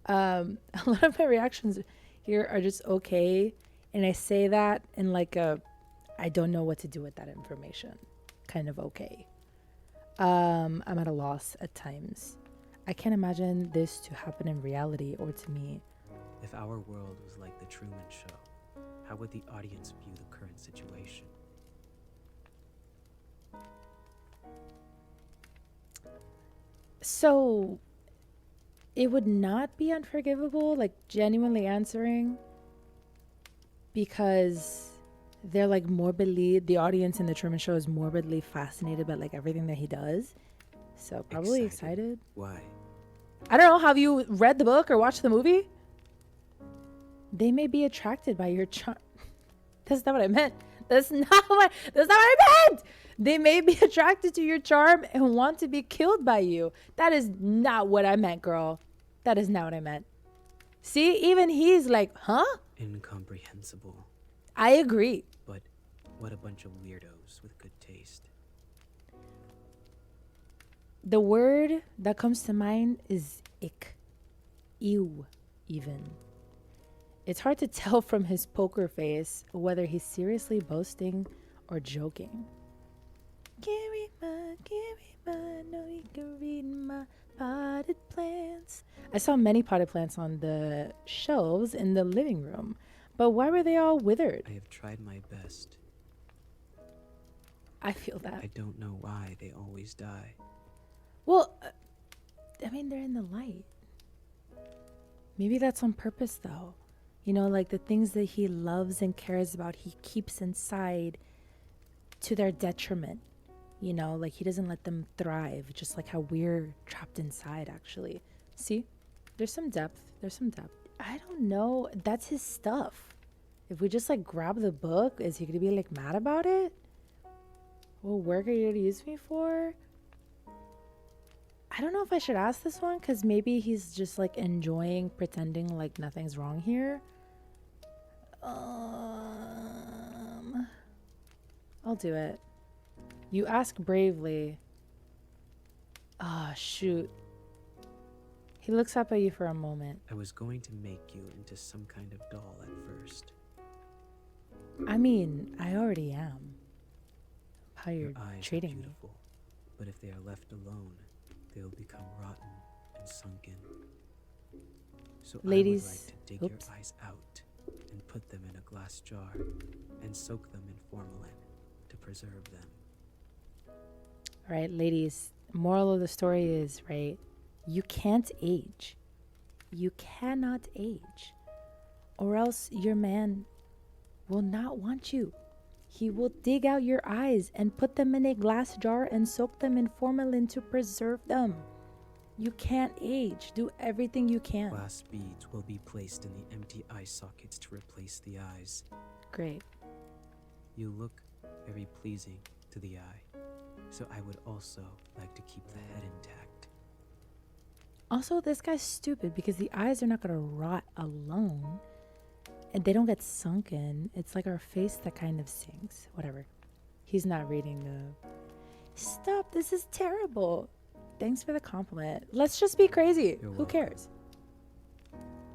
[SPEAKER 1] A lot of my reactions here are just okay. And I say that in like I don't know what to do with that information kind of okay. I'm at a loss at times. I can't imagine this to happen in reality or to me.
[SPEAKER 2] If our world was like the Truman Show, how would the audience view the current situation?
[SPEAKER 1] So it would not be unforgivable, like genuinely answering, because they're like morbidly, the audience in the Truman Show is morbidly fascinated by like everything that he does. So probably excited.
[SPEAKER 2] Why?
[SPEAKER 1] I don't know. Have you read the book or watched the movie? They may be attracted by your charm. That's not what I meant. That's not what I meant. They may be attracted to your charm and want to be killed by you. That is not what I meant, girl. That is not what I meant. See, even he's like, huh?
[SPEAKER 2] Incomprehensible.
[SPEAKER 1] I agree.
[SPEAKER 2] But what a bunch of weirdos with good taste.
[SPEAKER 1] The word that comes to mind is ick. Ew, even. It's hard to tell from his poker face whether he's seriously boasting or joking. Give me mine, no you can read my potted plants. I saw many potted plants on the shelves in the living room, but why were they all withered?
[SPEAKER 2] I have tried my best.
[SPEAKER 1] I feel that.
[SPEAKER 2] I don't know why they always die.
[SPEAKER 1] Well, I mean, they're in the light. Maybe that's on purpose, though. Like the things that he loves and cares about, he keeps inside to their detriment. Like he doesn't let them thrive, just like how we're trapped inside, actually. See, there's some depth. I don't know. That's his stuff. If we just like grab the book, is he going to be like mad about it? What work are you going to use me for? I don't know if I should ask this one because maybe he's just like enjoying pretending like nothing's wrong here. I'll do it. You ask bravely. Ah, shoot. He looks up at you for a moment.
[SPEAKER 2] I was going to make you into some kind of doll at first.
[SPEAKER 1] I mean, I already am. How you're
[SPEAKER 2] Your eyes
[SPEAKER 1] treating
[SPEAKER 2] are
[SPEAKER 1] me.
[SPEAKER 2] beautiful, but if they are left alone, they'll become rotten and sunken. So
[SPEAKER 1] Ladies,
[SPEAKER 2] I would like to dig
[SPEAKER 1] oops.
[SPEAKER 2] your eyes out and put them in a glass jar and soak them in formalin to preserve them.
[SPEAKER 1] All right, ladies, moral of the story is, right, you can't age. You cannot age. Or else your man will not want you. He will dig out your eyes and put them in a glass jar and soak them in formalin to preserve them. You can't age. Do everything you can.
[SPEAKER 2] Glass beads will be placed in the empty eye sockets to replace the eyes.
[SPEAKER 1] Great.
[SPEAKER 2] You look very pleasing to the eye, so I would also like to keep the head intact.
[SPEAKER 1] Also, this guy's stupid because the eyes are not going to rot alone. And they don't get sunken. It's like our face that kind of sinks. Whatever. He's not reading the... Stop. This is terrible. Thanks for the compliment. Let's just be crazy.
[SPEAKER 2] You're
[SPEAKER 1] Who
[SPEAKER 2] welcome.
[SPEAKER 1] cares?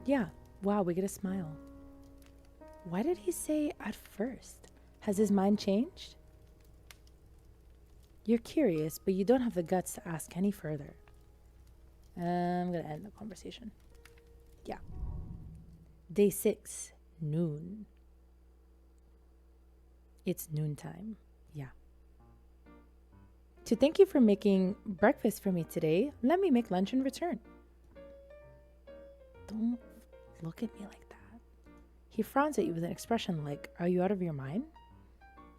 [SPEAKER 1] Yeah. Wow, we get a smile. Why did he say at first? Has his mind changed? You're curious, but you don't have the guts to ask any further. I'm going to end the conversation. Yeah. Day 6. Noon. It's noontime. Yeah. To thank you for making breakfast for me today, let me make lunch in return. Don't look at me like that. He frowns at you with an expression like, are you out of your mind?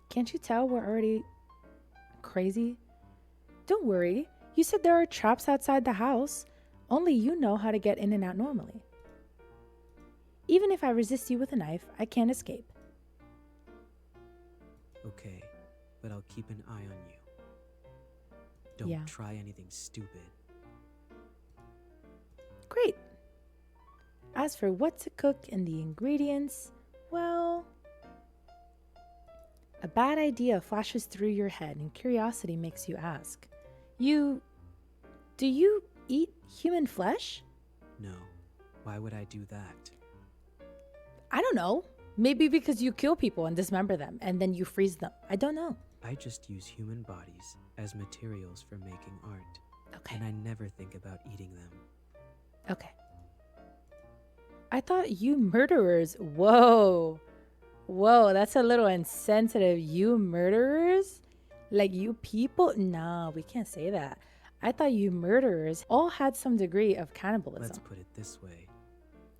[SPEAKER 1] Can't you tell we're already crazy? Don't worry. You said there are traps outside the house. Only you know how to get in and out normally. Even if I resist you with a knife, I can't escape.
[SPEAKER 2] Okay, but I'll keep an eye on you. Don't
[SPEAKER 1] Yeah.
[SPEAKER 2] try anything stupid.
[SPEAKER 1] Great. As for what to cook and the ingredients, well, a bad idea flashes through your head and curiosity makes you ask. Do you eat human flesh?
[SPEAKER 2] No, why would I do that?
[SPEAKER 1] I don't know. Maybe because you kill people and dismember them and then you freeze them. I don't know.
[SPEAKER 2] I just use human bodies as materials for making art.
[SPEAKER 1] Okay.
[SPEAKER 2] And I never think about eating them.
[SPEAKER 1] Okay. I thought you murderers. Whoa. Whoa, that's a little insensitive. You murderers? Like you people? Nah, we can't say that. I thought you murderers all had some degree of cannibalism.
[SPEAKER 2] Let's put it this way.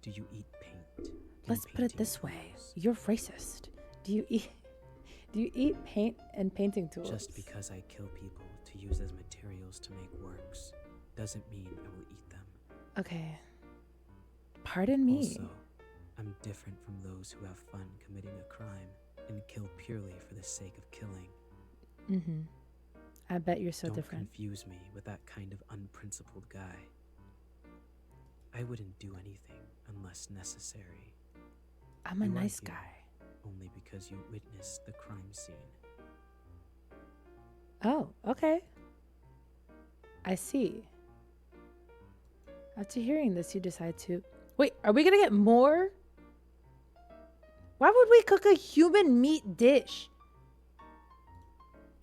[SPEAKER 2] Do you eat paint?
[SPEAKER 1] Let's put it this way. You're racist. Do you eat paint and painting tools?
[SPEAKER 2] Just because I kill people to use as materials to make works doesn't mean I will eat them.
[SPEAKER 1] Okay. Pardon me.
[SPEAKER 2] Also, I'm different from those who have fun committing a crime and kill purely for the sake of killing.
[SPEAKER 1] Mm-hmm. I bet you're so
[SPEAKER 2] Don't
[SPEAKER 1] different.
[SPEAKER 2] confuse me with that kind of unprincipled guy. I wouldn't do anything unless necessary.
[SPEAKER 1] I'm a
[SPEAKER 2] You are
[SPEAKER 1] nice
[SPEAKER 2] here
[SPEAKER 1] guy.
[SPEAKER 2] Only because you witnessed the crime scene.
[SPEAKER 1] Oh, okay. I see. After hearing this, you decide to... Wait, are we gonna get more? Why would we cook a human meat dish?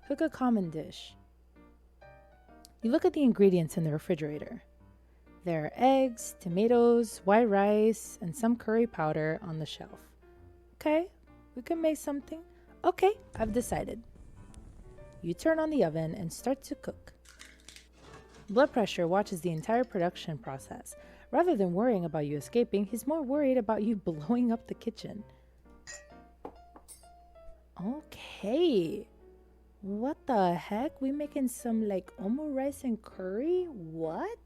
[SPEAKER 1] Cook a common dish. You look at the ingredients in the refrigerator. There are eggs, tomatoes, white rice, and some curry powder on the shelf. Okay, we can make something. Okay, I've decided. You turn on the oven and start to cook. Blood pressure watches the entire production process. Rather than worrying about you escaping, he's more worried about you blowing up the kitchen. Okay. What the heck? We making some like omu rice and curry? What?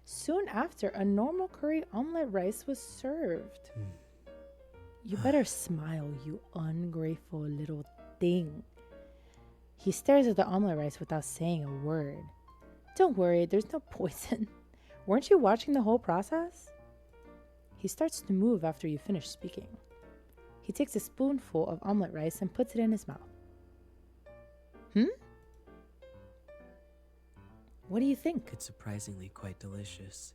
[SPEAKER 1] Soon after, a normal curry omelet rice was served. You better smile, you ungrateful little thing. He stares at the omelet rice without saying a word. Don't worry, there's no poison. Weren't you watching the whole process? He starts to move after you finish speaking. He takes a spoonful of omelet rice and puts it in his mouth. What do you think?
[SPEAKER 2] It's surprisingly quite delicious.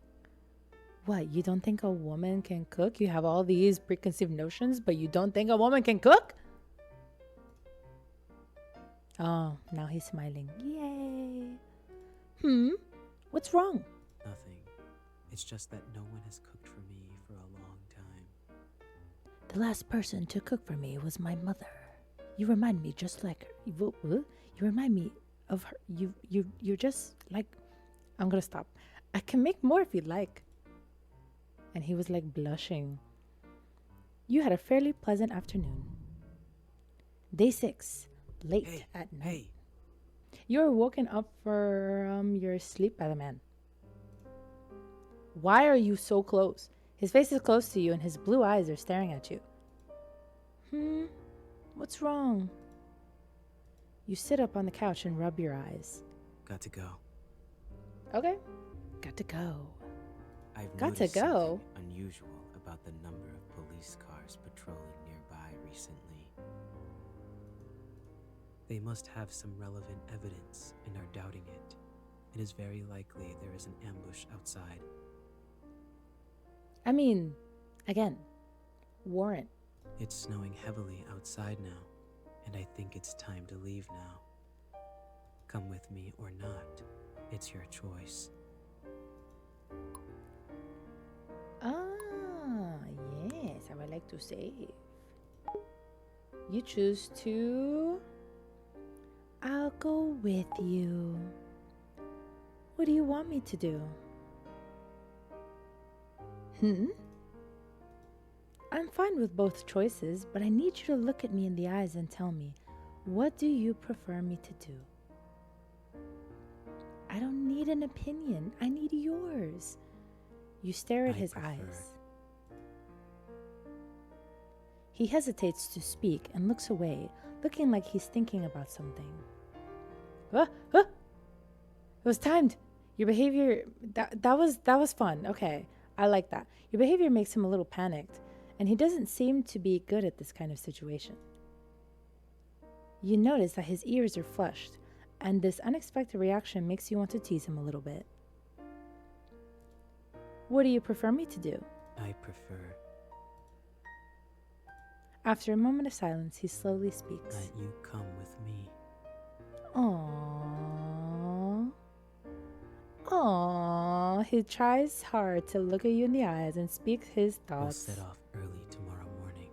[SPEAKER 1] What, you don't think a woman can cook? You have all these preconceived notions, but you don't think a woman can cook? Oh, now he's smiling. Yay. What's wrong?
[SPEAKER 2] Nothing. It's just that no one has cooked for me for a long time.
[SPEAKER 1] The last person to cook for me was my mother. You remind me just like her. You remind me of her. You're just like... I'm gonna stop. I can make more if you'd like. And he was like blushing. You had a fairly pleasant afternoon. Day 6, late at night.
[SPEAKER 2] Hey,
[SPEAKER 1] You were woken up from your sleep by the man. Why are you so close? His face is close to you and his blue eyes are staring at you. What's wrong? You sit up on the couch and rub your eyes.
[SPEAKER 2] got to go.
[SPEAKER 1] Okay. Got to go.
[SPEAKER 2] I've
[SPEAKER 1] Got to
[SPEAKER 2] noticed
[SPEAKER 1] go.
[SPEAKER 2] something unusual about the number of police cars patrolling nearby recently. They must have some relevant evidence and are doubting it. It is very likely there is an ambush outside.
[SPEAKER 1] I mean, again, warrant.
[SPEAKER 2] It's snowing heavily outside now, and I think it's time to leave now. Come with me or not, it's your choice.
[SPEAKER 1] Yes, I would like to save. You choose to... I'll go with you. What do you want me to do? I'm fine with both choices, but I need you to look at me in the eyes and tell me, What do you prefer me to do? I don't need an opinion. I need yours. You stare at his eyes. He hesitates to speak and looks away, looking like he's thinking about something. It was timed. Your behavior, that was fun. Okay, I like that. Your behavior makes him a little panicked, and he doesn't seem to be good at this kind of situation. You notice that his ears are flushed, and this unexpected reaction makes you want to tease him a little bit. What do you prefer me to do?
[SPEAKER 2] I prefer
[SPEAKER 1] After a moment of silence, he slowly speaks.
[SPEAKER 2] that you come with me.
[SPEAKER 1] Aww. Aww. He tries hard to look at you in the eyes and speak his
[SPEAKER 2] We'll
[SPEAKER 1] thoughts.
[SPEAKER 2] set off early tomorrow morning.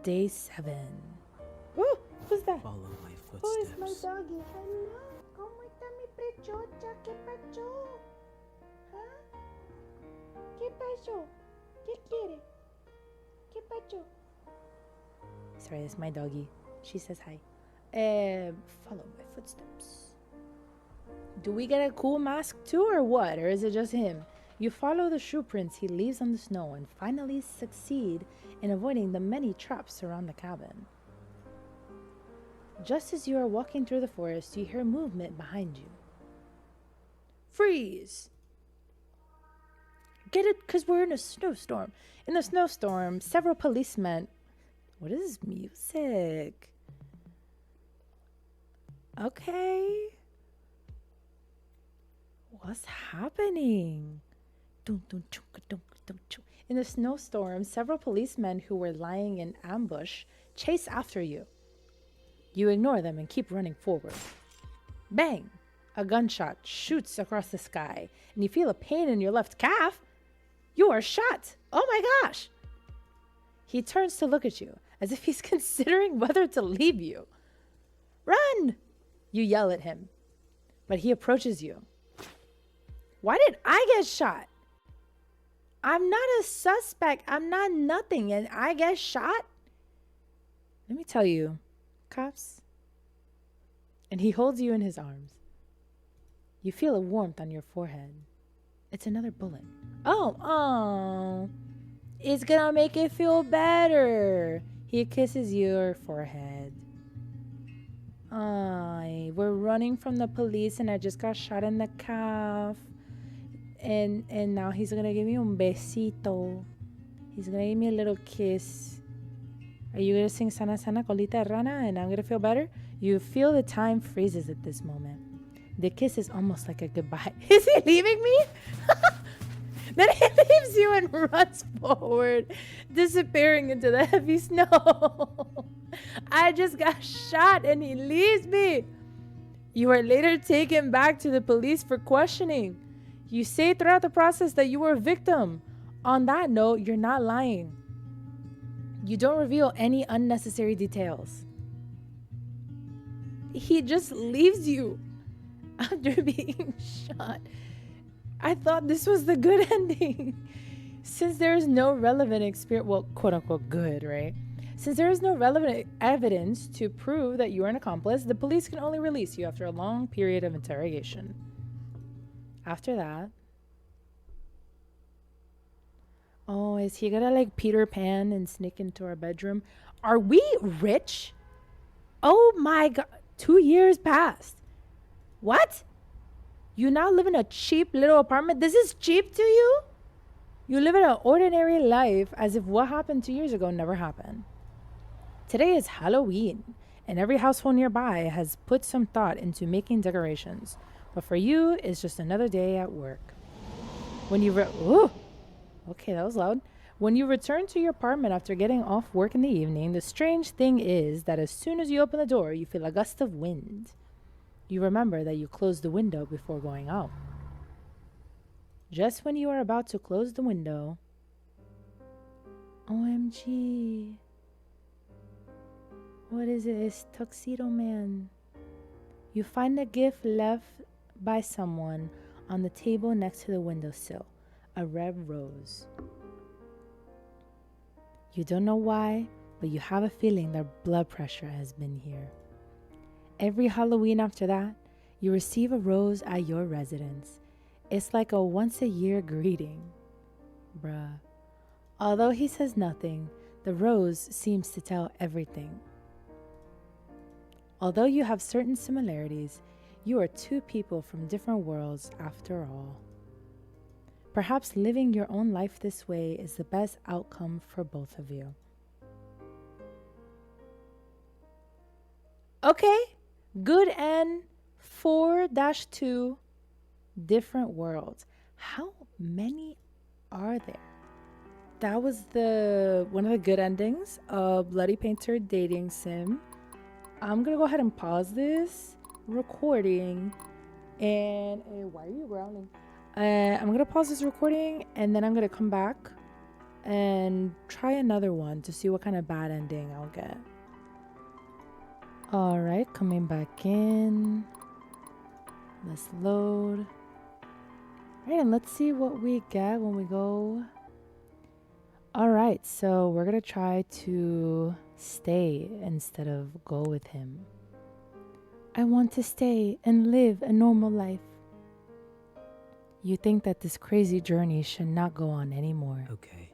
[SPEAKER 1] Day 7. Ooh, who's that?
[SPEAKER 2] Follow my
[SPEAKER 1] Who is my
[SPEAKER 2] footsteps.
[SPEAKER 1] doggy? Hello. ¿Cómo está mi prechocha? ¿Qué pasó? ¿Ah? ¿Qué pasó? ¿Qué quiere? ¿Qué pasó? Sorry, it's my doggy. She says hi. Follow my footsteps. Do we get a cool mask too or what? Or is it just him? You follow the shoe prints he leaves on the snow and finally succeed in avoiding the many traps around the cabin. Just as you are walking through the forest, you hear movement behind you. Freeze! Get it? Because we're in a snowstorm. In the snowstorm, several policemen... What is this music? Okay. What's happening? In the snowstorm, several policemen who were lying in ambush chase after you. You ignore them and keep running forward. Bang! A gunshot shoots across the sky, and you feel a pain in your left calf. You are shot! Oh my gosh! He turns to look at you, as if he's considering whether to leave you. Run! You yell at him, but he approaches you. Why did I get shot? I'm not a suspect. I'm not nothing, and I get shot? Let me tell you, cops. And he holds you in his arms. You feel a warmth on your forehead. It's another bullet. Oh. It's gonna make it feel better. He kisses your forehead. We're running from the police and I just got shot in the calf. And now he's gonna give me un besito. He's gonna give me a little kiss. Are you gonna sing Sana Sana Colita de Rana and I'm gonna feel better? You feel the time freezes at this moment. The kiss is almost like a goodbye. Is he leaving me? Then he leaves you and runs forward, disappearing into the heavy snow. I just got shot and he leaves me. You are later taken back to the police for questioning. You say throughout the process that you were a victim. On that note, you're not lying. You don't reveal any unnecessary details. He just leaves you after being shot. I thought this was the good ending. Since there is no relevant experience, well, quote unquote good, right? Since there is no relevant evidence to prove that you are an accomplice, the police can only release you after a long period of interrogation. After that, oh, is he gonna like Peter Pan and sneak into our bedroom? Are we rich? Oh my God, 2 years passed. What? You now live in a cheap little apartment? This is cheap to you? You live in an ordinary life as if what happened 2 years ago never happened. Today is Halloween, and every household nearby has put some thought into making decorations. But for you, it's just another day at work. When you okay, that was loud. When you return to your apartment after getting off work in the evening, the strange thing is that as soon as you open the door, you feel a gust of wind. You remember that you closed the window before going out. Just when you are about to close the window, OMG. What is it? It's Tuxedo Man. You find a gift left by someone on the table next to the windowsill, a red rose. You don't know why, but you have a feeling that blood pressure has been here. Every Halloween after that, you receive a rose at your residence. It's like a once-a-year greeting. Bruh. Although he says nothing, the rose seems to tell everything. Although you have certain similarities, you are two people from different worlds after all. Perhaps living your own life this way is the best outcome for both of you. Okay, good and 4-2 different worlds. How many are there? That was one of the good endings of Bloody Painter Dating Sim. I'm gonna go ahead and pause this recording and why are you growling? I'm gonna pause this recording and then I'm gonna come back and try another one to see what kind of bad ending I'll get. All right, coming back in. Let's load. All right, and let's see what we get when we go. All right, so we're gonna try to stay instead of go with him. I want to stay and live a normal life. You think that this crazy journey should not go on anymore.
[SPEAKER 2] Okay.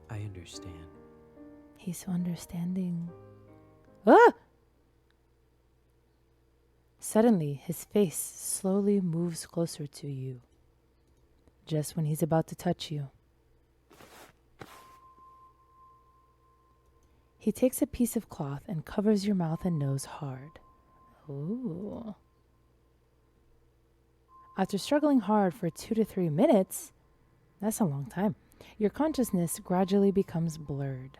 [SPEAKER 2] I understand.
[SPEAKER 1] He's so understanding. Ah! Suddenly, his face slowly moves closer to you. Just when he's about to touch you. He takes a piece of cloth and covers your mouth and nose hard. Ooh. After struggling hard for 2 to 3 minutes, that's a long time, your consciousness gradually becomes blurred.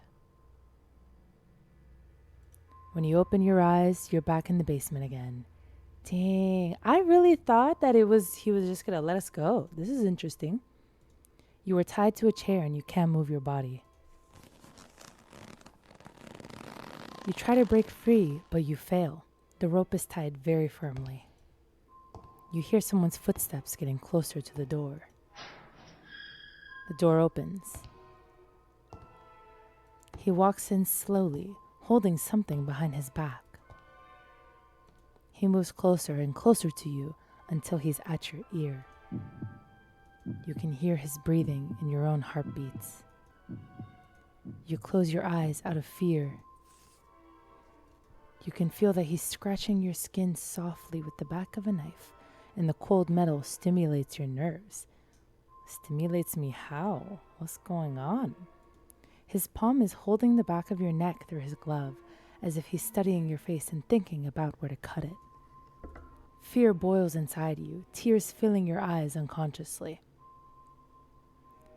[SPEAKER 1] When you open your eyes, you're back in the basement again. Dang, I really thought that he was just gonna let us go. This is interesting. You were tied to a chair and you can't move your body. You try to break free, but you fail. The rope is tied very firmly. You hear someone's footsteps getting closer to the door. The door opens. He walks in slowly, holding something behind his back. He moves closer and closer to you until he's at your ear. You can hear his breathing and your own heartbeats. You close your eyes out of fear. You can feel that he's scratching your skin softly with the back of a knife, and the cold metal stimulates your nerves. Stimulates me how? What's going on? His palm is holding the back of your neck through his glove, as if he's studying your face and thinking about where to cut it. Fear boils inside you, tears filling your eyes unconsciously.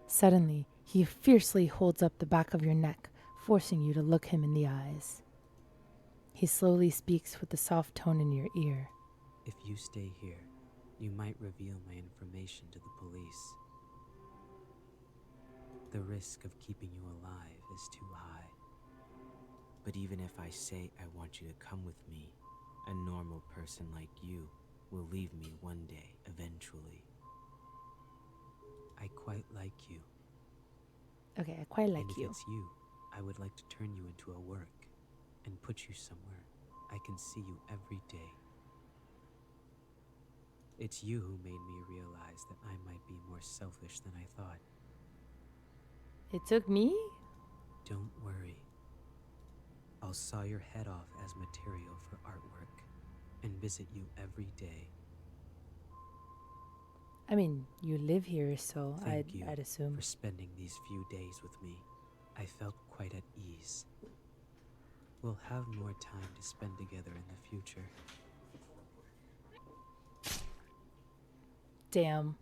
[SPEAKER 1] Suddenly, he fiercely holds up the back of your neck, forcing you to look him in the eyes. He slowly speaks with a soft tone in your ear.
[SPEAKER 2] If you stay here, you might reveal my information to the police. The risk of keeping you alive is too high. But even if I say I want you to come with me, a normal person like you will leave me one day, eventually. I quite like you.
[SPEAKER 1] Okay, I quite like
[SPEAKER 2] and if
[SPEAKER 1] you.
[SPEAKER 2] it's you, I would like to turn you into a work and put you somewhere I can see you every day. It's you who made me realize that I might be more selfish than I thought.
[SPEAKER 1] It took me?
[SPEAKER 2] Don't worry. I'll saw your head off as material for artwork and visit you every day.
[SPEAKER 1] I mean, you live here, so
[SPEAKER 2] Thank you
[SPEAKER 1] I'd assume.
[SPEAKER 2] for spending these few days with me. I felt quite at ease. We'll have more time to spend together in the future.
[SPEAKER 1] Damn.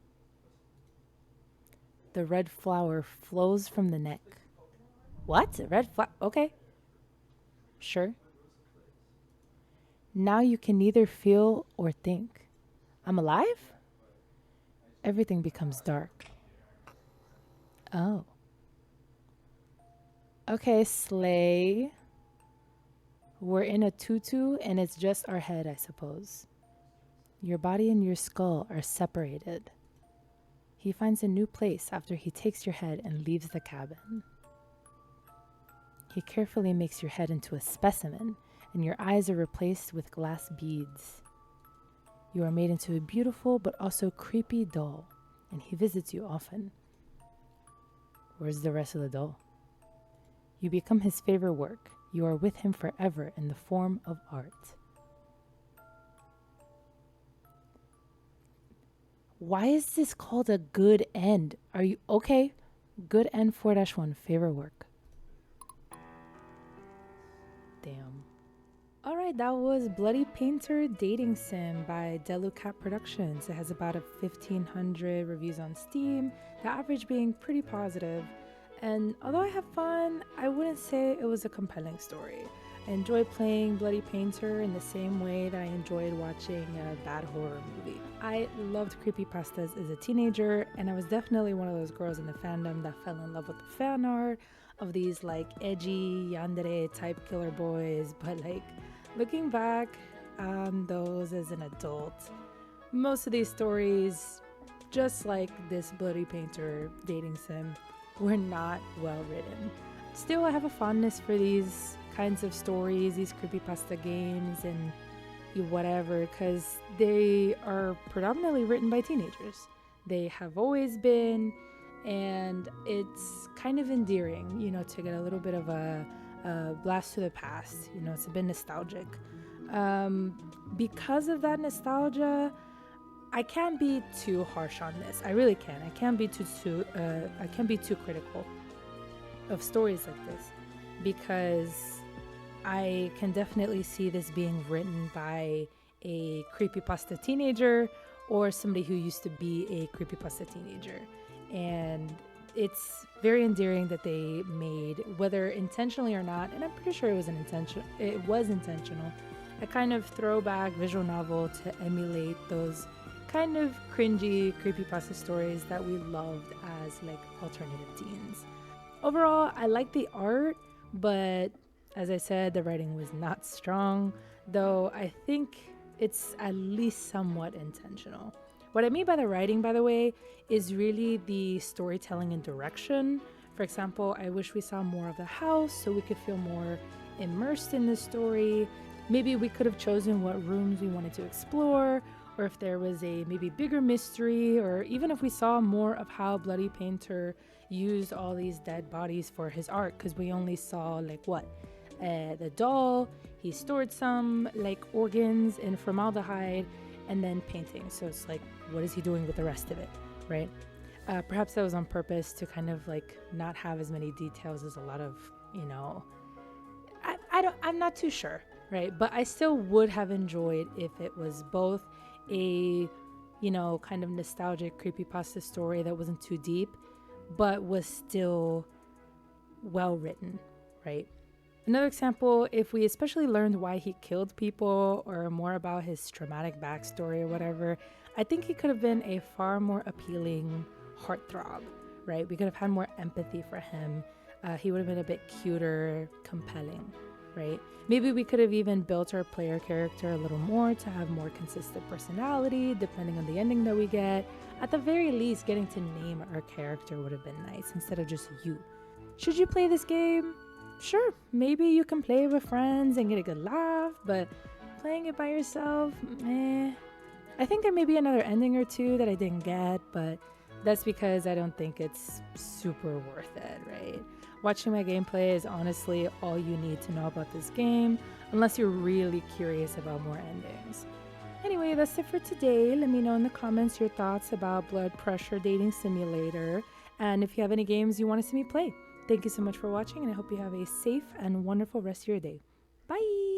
[SPEAKER 1] The red flower flows from the neck. What? A red flower? Okay. Sure. Now you can neither feel or think. I'm alive? Everything becomes dark. Oh. Okay, Slay. We're in a tutu and it's just our head, I suppose. Your body and your skull are separated. He finds a new place after he takes your head and leaves the cabin. He carefully makes your head into a specimen, and your eyes are replaced with glass beads. You are made into a beautiful but also creepy doll, and he visits you often. Where's the rest of the doll? You become his favorite work. You are with him forever in the form of art. Why is this called a good end? Are you okay? Good end 4-1, favorite work. Damn. Alright, that was Bloody Painter Dating Sim by Delucat Productions. It has about 1,500 reviews on Steam, the average being pretty positive. And although I have fun, I wouldn't say it was a compelling story. I enjoyed playing Bloody Painter in the same way that I enjoyed watching a bad horror movie. I loved creepypastas as a teenager, and I was definitely one of those girls in the fandom that fell in love with the fan art of these like edgy yandere type killer boys. But like looking back on those as an adult, most of these stories, just like this Bloody Painter dating sim, were not well written. Still, I have a fondness for these kinds of stories, these creepypasta games and whatever, because they are predominantly written by teenagers. They have always been, and it's kind of endearing, you know, to get a little bit of a blast to the past. You know, it's a bit nostalgic. Because of that nostalgia, I can't be too harsh on this. I really can't. I can't be too critical of stories like this, because I can definitely see this being written by a creepypasta teenager or somebody who used to be a creepypasta teenager. And it's very endearing that they made, whether intentionally or not, and I'm pretty sure it was intentional, a kind of throwback visual novel to emulate those kind of cringy creepypasta stories that we loved as like alternative teens. Overall, I like the art, but as I said, the writing was not strong, though I think it's at least somewhat intentional. What I mean by the writing, by the way, is really the storytelling and direction. For example, I wish we saw more of the house so we could feel more immersed in the story. Maybe we could have chosen what rooms we wanted to explore, or if there was a maybe bigger mystery, or even if we saw more of how Bloody Painter used all these dead bodies for his art, because we only saw like the doll, he stored some like organs in formaldehyde, and then painting. So it's like, what is he doing with the rest of it, right? Perhaps that was on purpose to kind of like not have as many details as a lot of, you know, I'm not too sure, right? But I still would have enjoyed if it was both a, you know, kind of nostalgic creepypasta story that wasn't too deep, but was still well written, right? Another example, if we especially learned why he killed people or more about his traumatic backstory or whatever, I think he could have been a far more appealing heartthrob, right? We could have had more empathy for him. He would have been a bit cuter, compelling, right? Maybe we could have even built our player character a little more to have more consistent personality, depending on the ending that we get. At the very least, getting to name our character would have been nice instead of just you. Should you play this game? Sure, maybe you can play with friends and get a good laugh, but playing it by yourself, I think there may be another ending or two that I didn't get, but that's because I don't think it's super worth it, right? Watching my gameplay is honestly all you need to know about this game, unless you're really curious about more endings. Anyway, that's it for today. Let me know in the comments your thoughts about Blood Pressure Dating Simulator, and if you have any games you want to see me play. Thank you so much for watching, and I hope you have a safe and wonderful rest of your day. Bye!